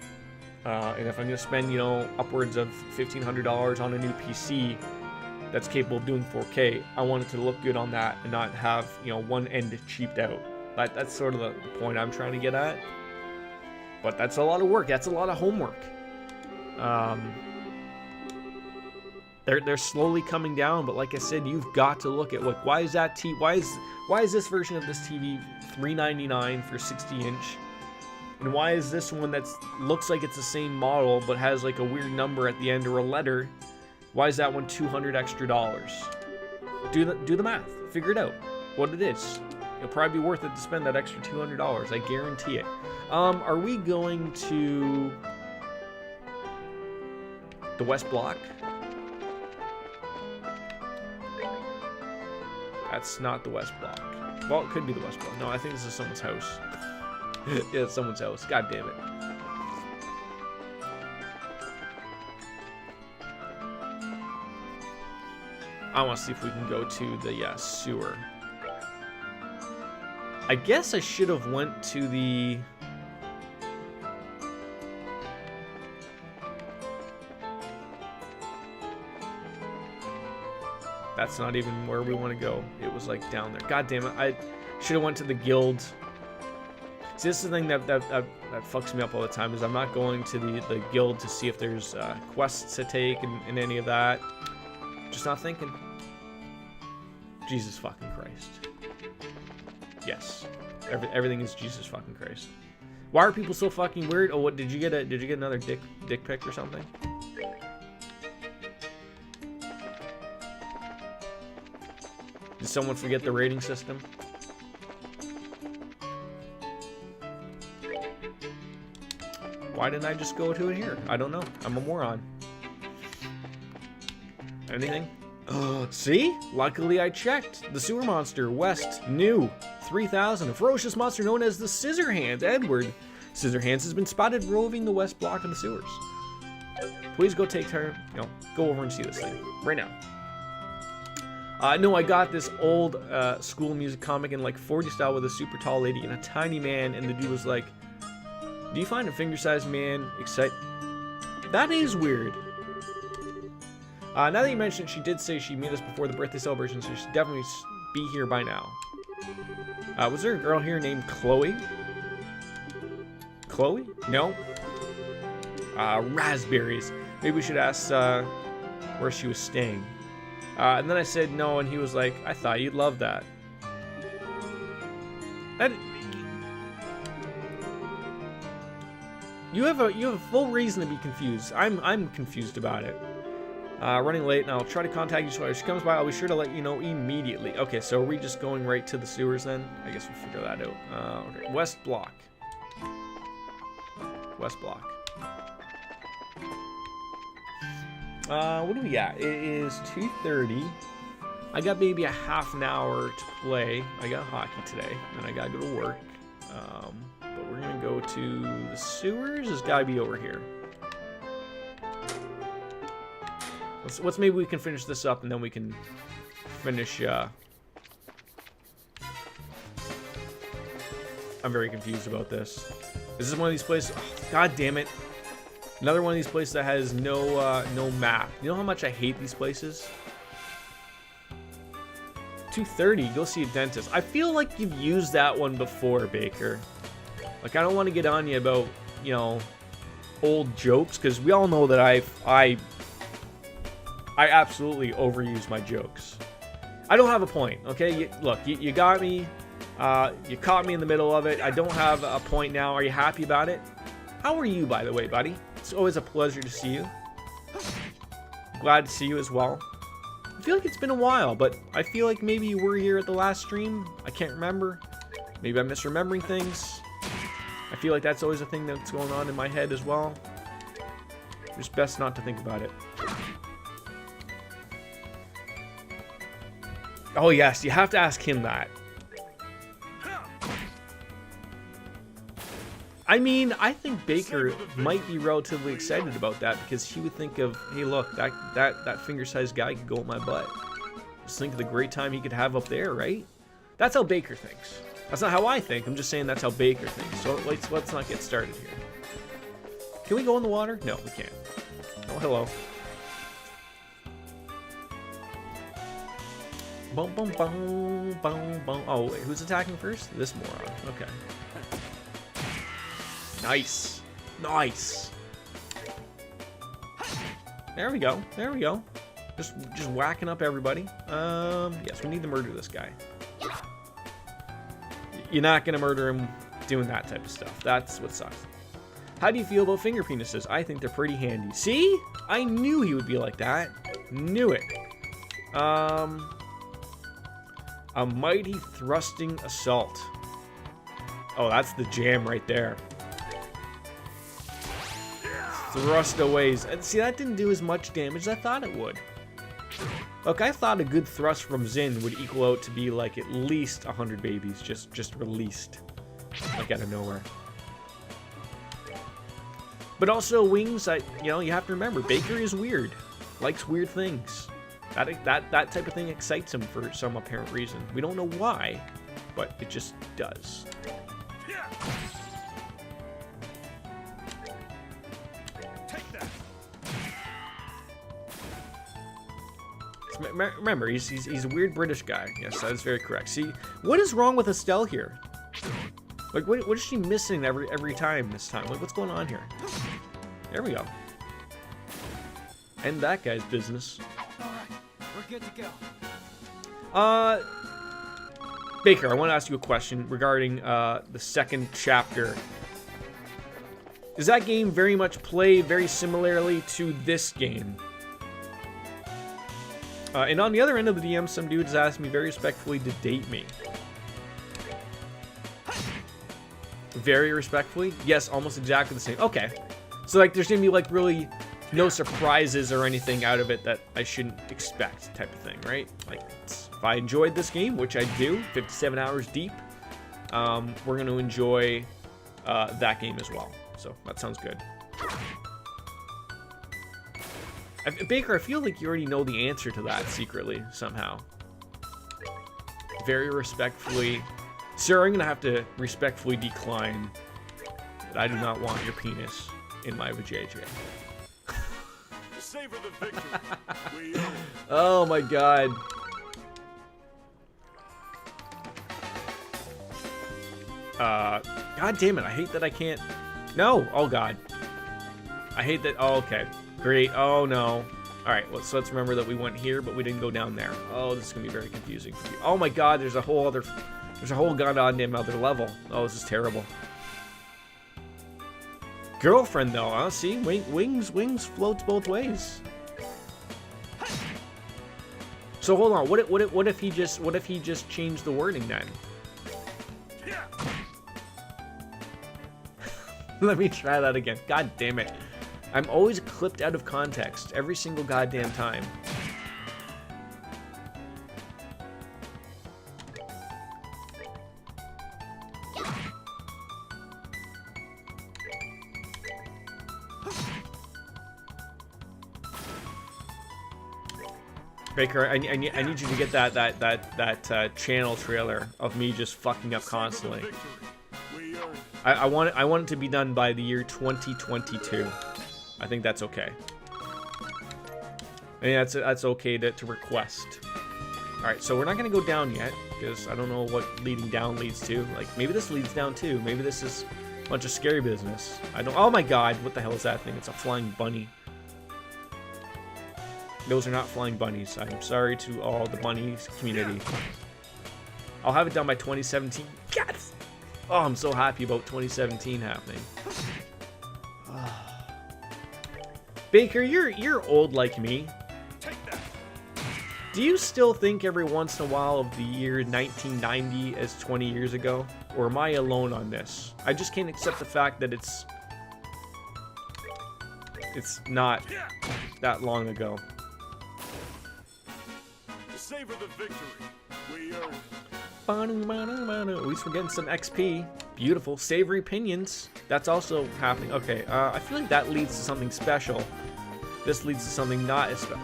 And if I'm going to spend, upwards of $1,500 on a new PC that's capable of doing 4K, I want it to look good on that and not have, one end cheaped out. That's sort of the point I'm trying to get at. But that's a lot of work. That's a lot of homework. They're slowly coming down, but like I said, you've got to look at, like, why is this version of this TV $399 for 60-inch, and why is this one that looks like it's the same model but has like a weird number at the end or a letter? Why is that one $200 extra? Do the math. Figure it out. What it is. It'll probably be worth it to spend that extra $200. I guarantee it. Are we going to the West Block? That's not the west block. Well, it could be the west block. No, I think this is someone's house. Yeah, it's someone's house. God damn it. I want to see if we can go to the sewer. I guess I should have went to the... That's not even where we want to go. It was like down there. God damn it. I should have went to the guild. See, this is the thing that fucks me up all the time, is I'm not going to the guild to see if there's quests to take and any of that. Just not thinking. Jesus fucking Christ. Yes. Everything is Jesus fucking Christ. Why are people so fucking weird? Oh, what did you get another dick pic or something? Did someone forget the rating system? Why didn't I just go to it here? I don't know. I'm a moron. Anything? Oh, see? Luckily I checked. The sewer monster, west, new, 3,000. A ferocious monster known as the Scissorhands, Edward. Scissorhands has been spotted roving the west block of the sewers. Please go take turn. Go over and see this thing right now. No, I got this old school music comic in like 40 style with a super tall lady and a tiny man, and the dude was like, "Do you find a finger-sized man exciting?" That is weird. Now that you mentioned it, she did say she'd meet us before the birthday celebration, so she should definitely be here by now. Was there a girl here named Chloe? Chloe? No. Raspberries. Maybe we should ask where she was staying. And then I said no, and he was like, "I thought you'd love that." You have a full reason to be confused. I'm confused about it. Running late, and I'll try to contact you so if she comes by, I'll be sure to let you know immediately. Okay, so are we just going right to the sewers then? I guess we'll figure that out. Okay, west block. West block. What do we got? It is 2:30. I got maybe a half an hour to play. I got hockey today, and I gotta go to work. But we're gonna go to the sewers. It's gotta be over here. Let's maybe we can finish this up, and then we can finish. I'm very confused about this. This is one of these places. Oh, God damn it! Another one of these places that has no map. You know how much I hate these places? 2:30. Go see a dentist. I feel like you've used that one before, Baker. Like, I don't want to get on you about, old jokes, because we all know that I absolutely overuse my jokes. I don't have a point, okay? Look, you got me. You caught me in the middle of it. I don't have a point now. Are you happy about it? How are you, by the way, buddy? It's always a pleasure to see you. Glad to see you as well. I feel like it's been a while, but I feel like maybe you were here at the last stream. I can't remember. Maybe I'm misremembering things. I feel like that's always a thing that's going on in my head as well. It's best not to think about it. Oh yes, you have to ask him that. I mean, I think Baker might be relatively excited about that, because he would think of, hey look, that finger-sized guy could go in my butt. Just think of the great time he could have up there, right? That's how Baker thinks. That's not how I think. I'm just saying that's how Baker thinks. So let's not get started here. Can we go in the water? No, we can't. Oh, hello. Boom, boom, boom, boom, boom. Oh, wait, who's attacking first? This moron. Okay. Nice. Nice. There we go. There we go. Just whacking up everybody. Yes, we need to murder this guy. You're not gonna murder him doing that type of stuff. That's what sucks. How do you feel about finger penises? I think they're pretty handy. See? I knew he would be like that. Knew it. A mighty thrusting assault. Oh, that's the jam right there. Thrustaways. And see, that didn't do as much damage as I thought it would. Look, I thought a good thrust from Zin would equal out to be like at least 100 babies just released, like out of nowhere. But also Wings, you have to remember, Baker is weird, likes weird things. That type of thing excites him for some apparent reason. We don't know why, but it just does. Remember, he's a weird British guy. Yes, that is very correct. See, what is wrong with Estelle here? Like, what is she missing every time this time? Like, what's going on here? There we go. End that guy's business. All right, we're good to go. Baker, I want to ask you a question regarding the second chapter. Does that game very much play very similarly to this game? And on the other end of the DM, some dude has asked me very respectfully to date me. Very respectfully? Yes, almost exactly the same. Okay. So, like, there's gonna be, like, really no surprises or anything out of it that I shouldn't expect type of thing, right? Like, if I enjoyed this game, which I do, 57 hours deep, we're gonna enjoy that game as well. So, that sounds good. Baker, I feel like you already know the answer to that secretly, somehow. Very respectfully. Sir, I'm going to have to respectfully decline that I do not want your penis in my vajayjay. Savor the victory. Oh my god. God damn it, I hate that I can't... No! Oh god. I hate that... Oh, okay. Great. Oh no. Alright, so let's remember that we went here, but we didn't go down there. Oh, this is gonna be very confusing for you. Oh my god, there's a whole goddamn other level. Oh, this is terrible. Girlfriend though, huh? See? Wings floats both ways. So hold on, what if he just changed the wording then? Let me try that again. God damn it. I'm always clipped out of context every single goddamn time. Baker, I need you to get that channel trailer of me just fucking up constantly. I want it to be done by the year 2022. I think that's okay. I mean, that's okay to request. Alright, so we're not going to go down yet, because I don't know what leading down leads to. Like, maybe this leads down too. Maybe this is a bunch of scary business. I don't... Oh my god, what the hell is that thing? It's a flying bunny. Those are not flying bunnies. I'm sorry to all the bunnies community. I'll have it done by 2017. Yes! Oh, I'm so happy about 2017 happening. Baker, you're old like me. Do you still think every once in a while of the year 1990 as 20 years ago? Or am I alone on this? I just can't accept the fact that it's not that long ago. Savor the victory. We earned it. At least we're getting some XP. Beautiful. Savory pinions. That's also happening. Okay, I feel like that leads to something special. This leads to something not as special.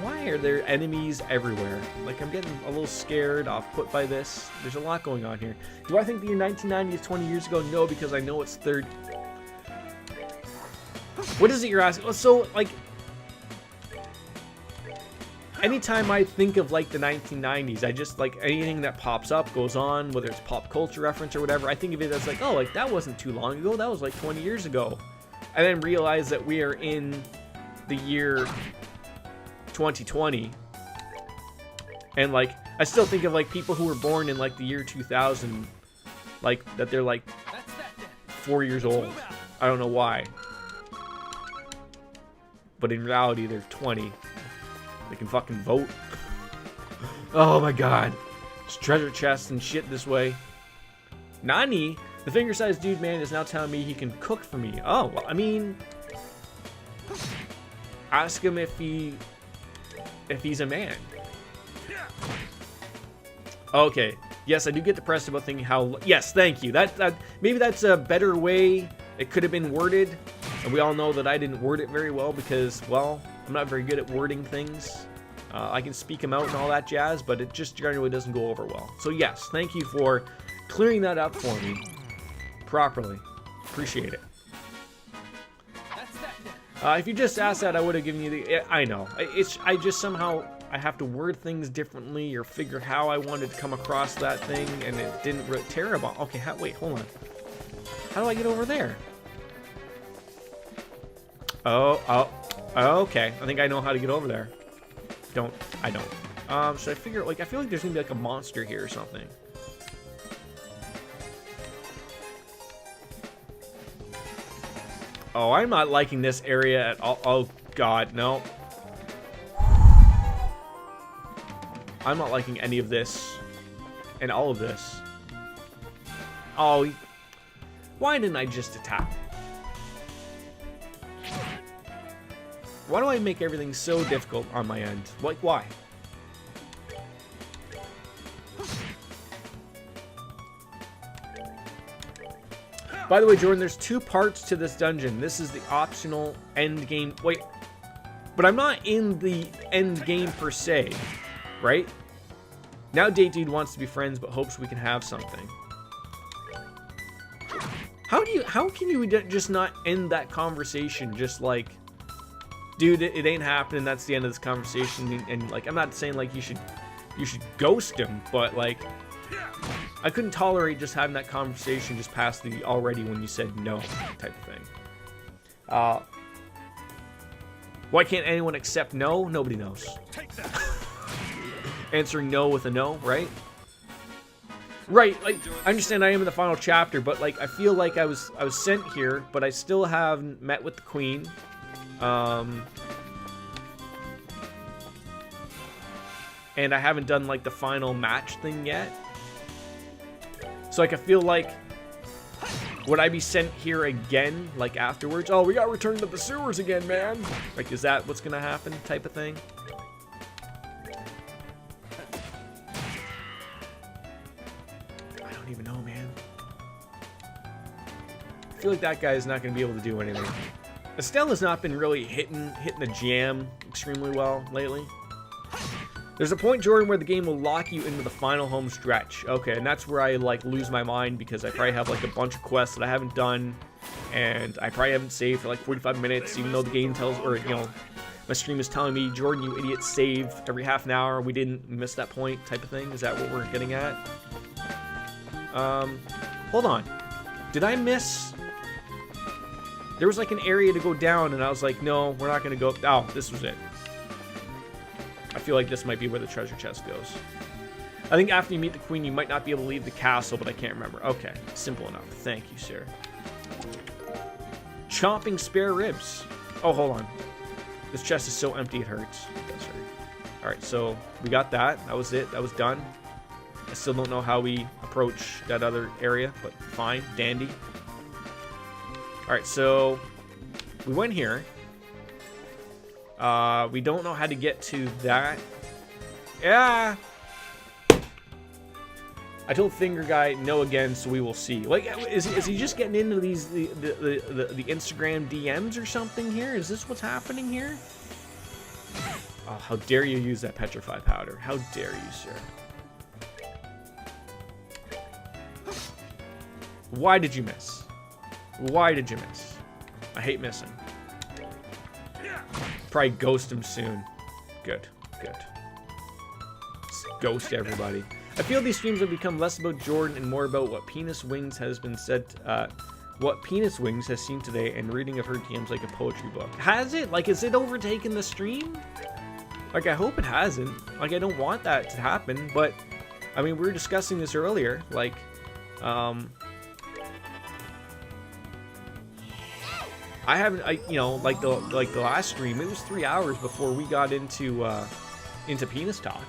Why are there enemies everywhere? Like, I'm getting a little scared, off-put by this. There's a lot going on here. Do I think the year 1990 is 20 years ago? No, because I know it's third. What is it you're asking? So, like... Anytime I think of, like, the 1990s, I just, like, anything that pops up, goes on, whether it's pop culture reference or whatever, I think of it as, like, oh, like, that wasn't too long ago, that was, like, 20 years ago. And then realize that we are in the year 2020. And, like, I still think of, like, people who were born in, like, the year 2000, like, that they're, like, 4 years old. I don't know why. But in reality, they're 20. They can fucking vote. Oh my god. There's treasure chests and shit this way. Nani? The finger-sized dude man is now telling me he can cook for me. Oh, well, I mean... Ask him if he if he's a man. Okay. Yes, I do get depressed about thinking how... Yes, thank you. That maybe that's a better way it could have been worded. And we all know that I didn't word it very well because, well, I'm not very good at wording things. I can speak them out and all that jazz, but it just generally doesn't go over well. So yes, thank you for clearing that up for me properly. Appreciate it. If you just asked that, I would have given you the... I know. I just somehow... I have to word things differently or figure how I wanted to come across that thing, and it didn't... Terrible. Okay, wait, hold on. How do I get over there? Oh, okay. I think I know how to get over there. I don't. So I figure, like, I feel like there's gonna be like a monster here or something. Oh, I'm not liking this area at all. Oh, God, no. I'm not liking any of this. And all of this. Oh, why didn't I just attack? Why do I make everything so difficult on my end? Like, why? By the way, Jordan, there's 2 parts to this dungeon. This is the optional end game. Wait, but I'm not in the end game per se, right? Now Date Dude wants to be friends, but hopes we can have something. How can you just not end that conversation? Just like, dude, it ain't happening. That's the end of this conversation. And like, I'm not saying like you should ghost him, but like, I couldn't tolerate just having that conversation just past the already when you said no type of thing. Why can't anyone accept no? Nobody knows. Answering no with a no, right? Right, like, I understand I am in the final chapter, but like, I feel like I was sent here, but I still haven't met with the queen. And I haven't done like the final match thing yet. So like, I feel like, would I be sent here again, like afterwards? Oh, we got returned to the sewers again, man. Like, is that what's gonna happen type of thing? I don't even know, man. I feel like that guy is not gonna be able to do anything. Estella's not been really hitting the jam extremely well lately. There's a point, Jordan, where the game will lock you into the final home stretch. Okay, and that's where I, like, lose my mind because I probably have, like, a bunch of quests that I haven't done, and I probably haven't saved for, like, 45 minutes, even though the game tells, or, you know, my stream is telling me, Jordan, you idiot, save every half an hour. We didn't miss that point type of thing. Is that what we're getting at? Hold on. Did I miss... There was, like, an area to go down, and I was like, no, we're not going to go... Oh, this was it. I feel like this might be where the treasure chest goes. I think after you meet the queen, you might not be able to leave the castle, but I can't remember. Okay, simple enough. Thank you, sir. Chomping spare ribs. Oh, hold on. This chest is so empty it hurts. It does hurt. Alright, so we got that. That was it. That was done. I still don't know how we approach that other area, but fine. Dandy. Alright, so we went here. We don't know how to get to that. Yeah. I told Finger Guy no again, so we will see. Like, is he just getting into these the Instagram DMs or something here? Is this what's happening here? Oh, how dare you use that petrify powder? How dare you, sir? Why did you miss? Why did you miss? I hate missing. Probably ghost him soon. Good, good. Just ghost everybody. I feel these streams have become less about Jordan and more about what Penis Wings has been said. What Penis Wings has seen today, and reading of her DMs like a poetry book. Has it? Like, is it overtaken the stream? Like, I hope it hasn't. Like, I don't want that to happen. But I mean, we were discussing this earlier. Like, I haven't, you know, like the last stream, it was 3 hours before we got into Penis Talk,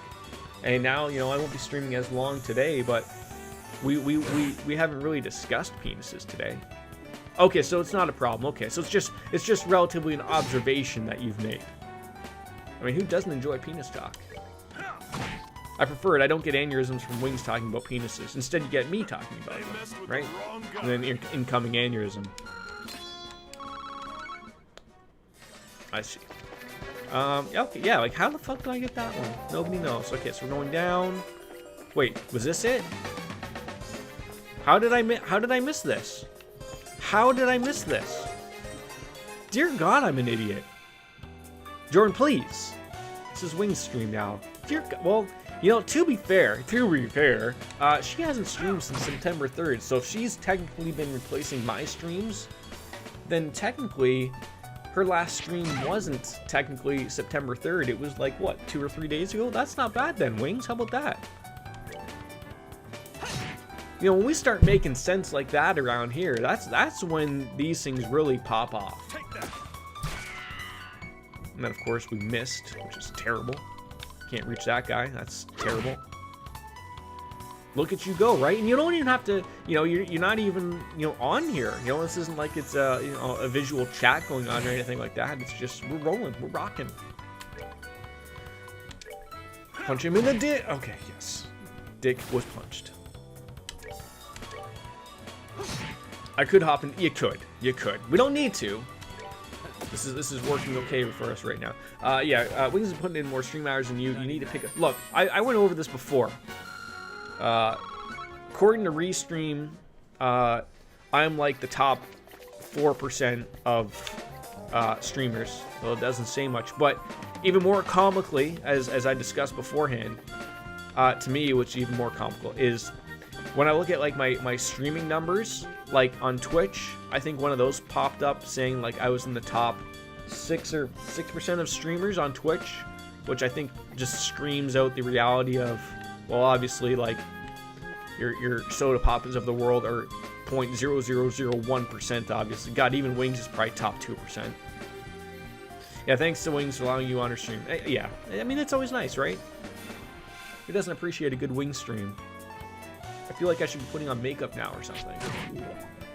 and now, you know, I won't be streaming as long today, but we haven't really discussed penises today. Okay, so it's not a problem. Okay, so it's just relatively an observation that you've made. I mean, who doesn't enjoy penis talk? I prefer it. I don't get aneurysms from Wings talking about penises. Instead, you get me talking about them, right? And then incoming aneurysm. I see. Okay, yeah, like, how the fuck do I get that one? Nobody knows. Okay, so we're going down. Wait, was this it? How did I miss this? How did I miss this? Dear God, I'm an idiot. Jordan, please. This is Wings stream now. Dear God, well, you know, to be fair, she hasn't streamed since September 3rd, so if she's technically been replacing my streams, then technically her last stream wasn't technically September 3rd. It was like, what, 2 or 3 days ago? That's not bad then, Wings. How about that? You know, when we start making sense like that around here, that's when these things really pop off. And then, of course, we missed, which is terrible. Can't reach that guy. That's terrible. Look at you go, right? And you don't even have to, you know, you're not even, you know, on here. You know, this isn't like it's a, you know, a visual chat going on or anything like that. It's just, we're rolling. We're rocking. Punch him in the dick. Okay, yes. Dick was punched. I could hop in. You could. You could. We don't need to. This is working okay for us right now. Yeah, Wings is putting in more stream hours than you. You need to pick up. Look, I went over this before. According to Restream, I'm like the top 4% of streamers. Well, it doesn't say much, but even more comically, as I discussed beforehand, to me, what's even more comical is when I look at like my streaming numbers, like on Twitch, I think one of those popped up saying like I was in the top 6% of streamers on Twitch, which I think just screams out the reality of, well, obviously like your soda poppers of the world are 0.0001%, obviously. God, even Wings is probably top 2%. Yeah, thanks to Wings for allowing you on her stream. Yeah, I mean, it's always nice, right? Who doesn't appreciate a good Wings stream? I feel like I should be putting on makeup now or something.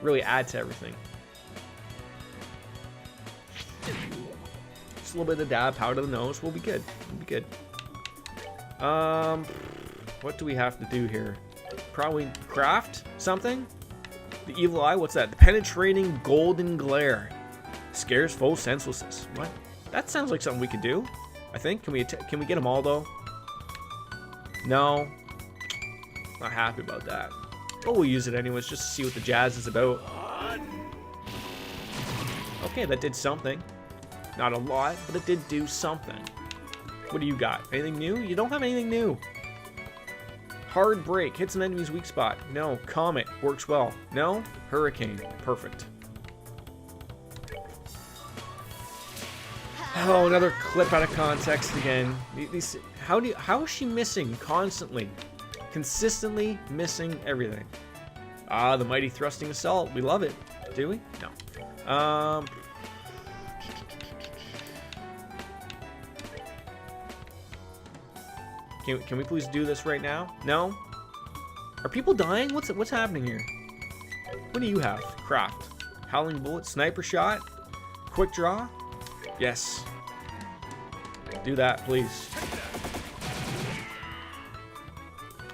Really add to everything. Just a little bit of dab, powder to the nose. We'll be good. We'll be good. What do we have to do here? Probably craft something? The evil eye? What's that? The penetrating golden glare. Scares foe senselessness. What? That sounds like something we could do. I think. Can we get them all though? No. Not happy about that. But we'll use it anyways, just to see what the jazz is about. Okay, that did something. Not a lot, but it did do something. What do you got? Anything new? You don't have anything new. Hard break. Hits an enemy's weak spot. No. Comet. Works well. No. Hurricane. Perfect. Oh, another clip out of context again. How is she missing constantly? Consistently missing everything. Ah, the mighty thrusting assault. We love it. Do we? No. Can we please do this right now? No? Are people dying? What's happening here? What do you have? Craft. Howling bullet. Sniper shot. Quick draw. Yes. Do that, please.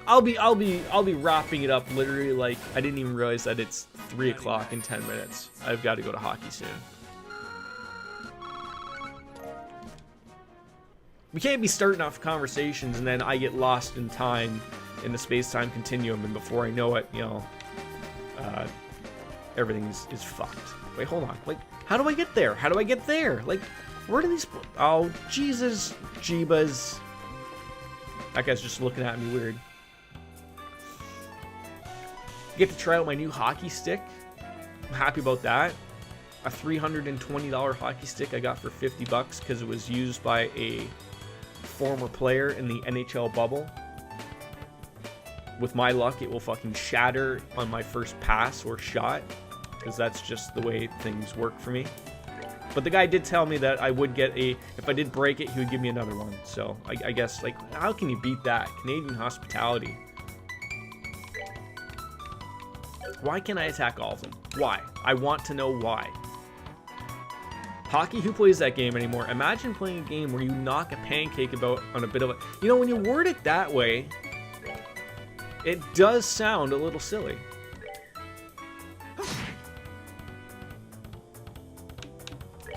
I'll be wrapping it up literally like I didn't even realize that it's 3 o'clock in 10 minutes. I've got to go to hockey soon. We can't be starting off conversations and then I get lost in time in the space-time continuum, and before I know it, you know, everything is fucked. Wait, hold on. Like, how do I get there? How do I get there? Like, where do these... Oh, Jesus. Jeebas. That guy's just looking at me weird. Get to try out my new hockey stick. I'm happy about that. A $320 hockey stick I got for $50 because it was used by a former player in the NHL bubble. With my luck, it will fucking shatter on my first pass or shot, because that's just the way things work for me. But the guy did tell me that I would get if I did break it, he would give me another one. So I guess, like, how can you beat that? Canadian hospitality. Why can't I attack all of them? Why? I want to know why. Hockey, who plays that game anymore? Imagine playing a game where you knock a pancake about on a bit of a... You know, when you word it that way, it does sound a little silly.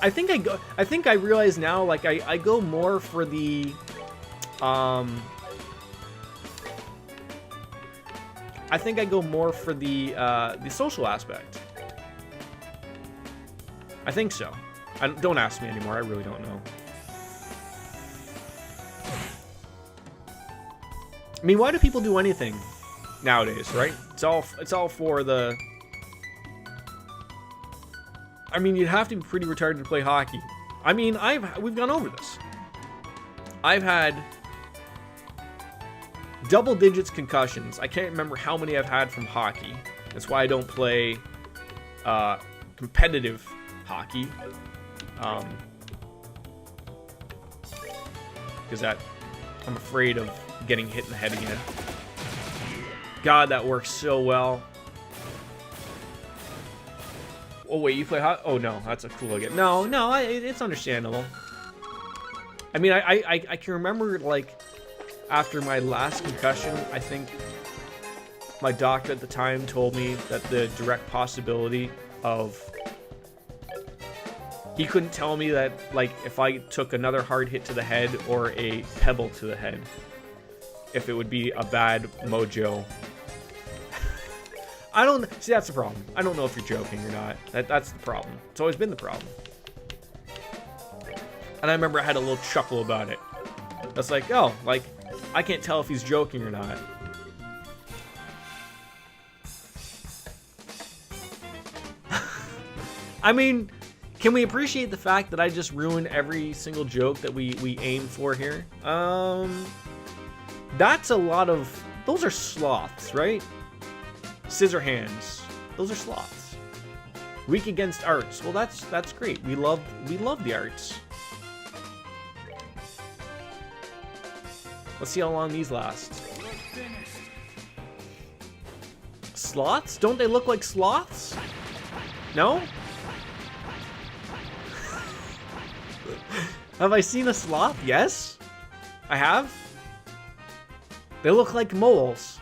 I think I realize now, like, I go more for the... I think I go more for the social aspect. I think so. Don't ask me anymore. I really don't know. I mean, why do people do anything nowadays, right? It's all for the... I mean, you'd have to be pretty retarded to play hockey. I mean, we've gone over this. I've had double digits concussions. I can't remember how many I've had from hockey. That's why I don't play competitive hockey. Because I'm afraid of getting hit in the head again. God, that works so well. Oh wait, you play hockey? Oh no, that's a cool again. No, it's understandable. I mean, I can remember, like, after my last concussion, I think my doctor at the time told me that the direct possibility of... He couldn't tell me that, like, if I took another hard hit to the head or a pebble to the head, if it would be a bad mojo. I don't... See, that's the problem. I don't know if you're joking or not. That's the problem. It's always been the problem. And I remember I had a little chuckle about it. That's like, oh, like, I can't tell if he's joking or not. I mean, can we appreciate the fact that I just ruined every single joke that we aim for here? That's a lot of... Those are sloths, right? Scissor hands. Those are sloths. Weak against arts. Well, that's great. We love the arts. Let's see how long these last. Sloths? Don't they look like sloths? No? Have I seen a sloth? Yes. I have. They look like moles.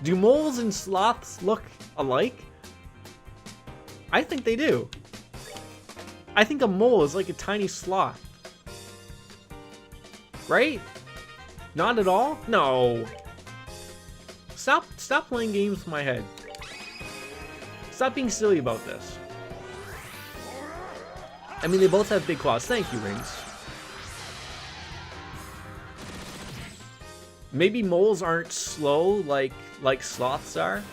Do moles and sloths look alike? I think they do. I think a mole is like a tiny sloth. Right? Not at all? No. Stop playing games with my head. Stop being silly about this. I mean, they both have big claws. Thank you, Rings. Maybe moles aren't slow like sloths are.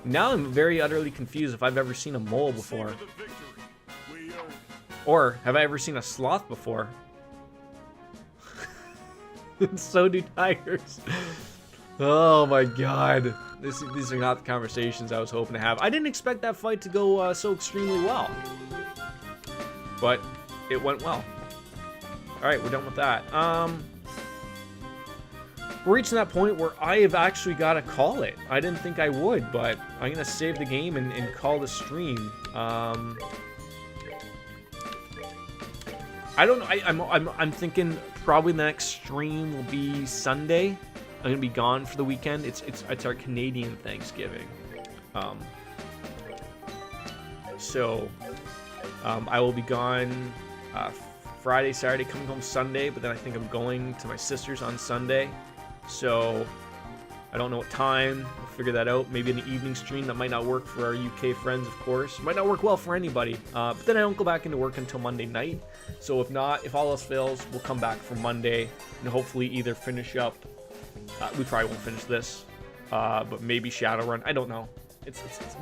Now I'm very utterly confused if I've ever seen a mole before. Or have I ever seen a sloth before? So do tigers. Oh my god. These are not the conversations I was hoping to have. I didn't expect that fight to go so extremely well. But it went well. Alright, we're done with that. We're reaching that point where I have actually got to call it. I didn't think I would, but I'm going to save the game and call the stream. I don't know. I'm thinking probably the next stream will be Sunday. I'm gonna be gone for the weekend. It's our Canadian Thanksgiving. So I will be gone Friday, Saturday, coming home Sunday. But then I think I'm going to my sister's on Sunday. So I don't know what time. We'll figure that out. Maybe an evening stream. That might not work for our UK friends, of course. Might not work well for anybody. But then I don't go back into work until Monday night. So if all else fails, we'll come back for Monday and hopefully either finish up. We probably won't finish this, but maybe Shadowrun. I don't know.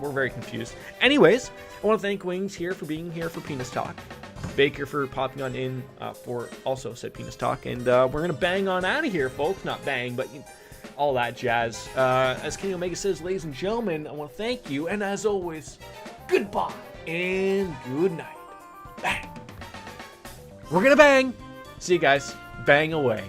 We're very confused. Anyways, I want to thank Wings here for being here for Penis Talk. Baker for popping on in for also said Penis Talk. And we're going to bang on out of here, folks. Not bang, but all that jazz. As Kenny Omega says, ladies and gentlemen, I want to thank you. And as always, goodbye and good night. Bang. We're going to bang. See you guys. Bang away.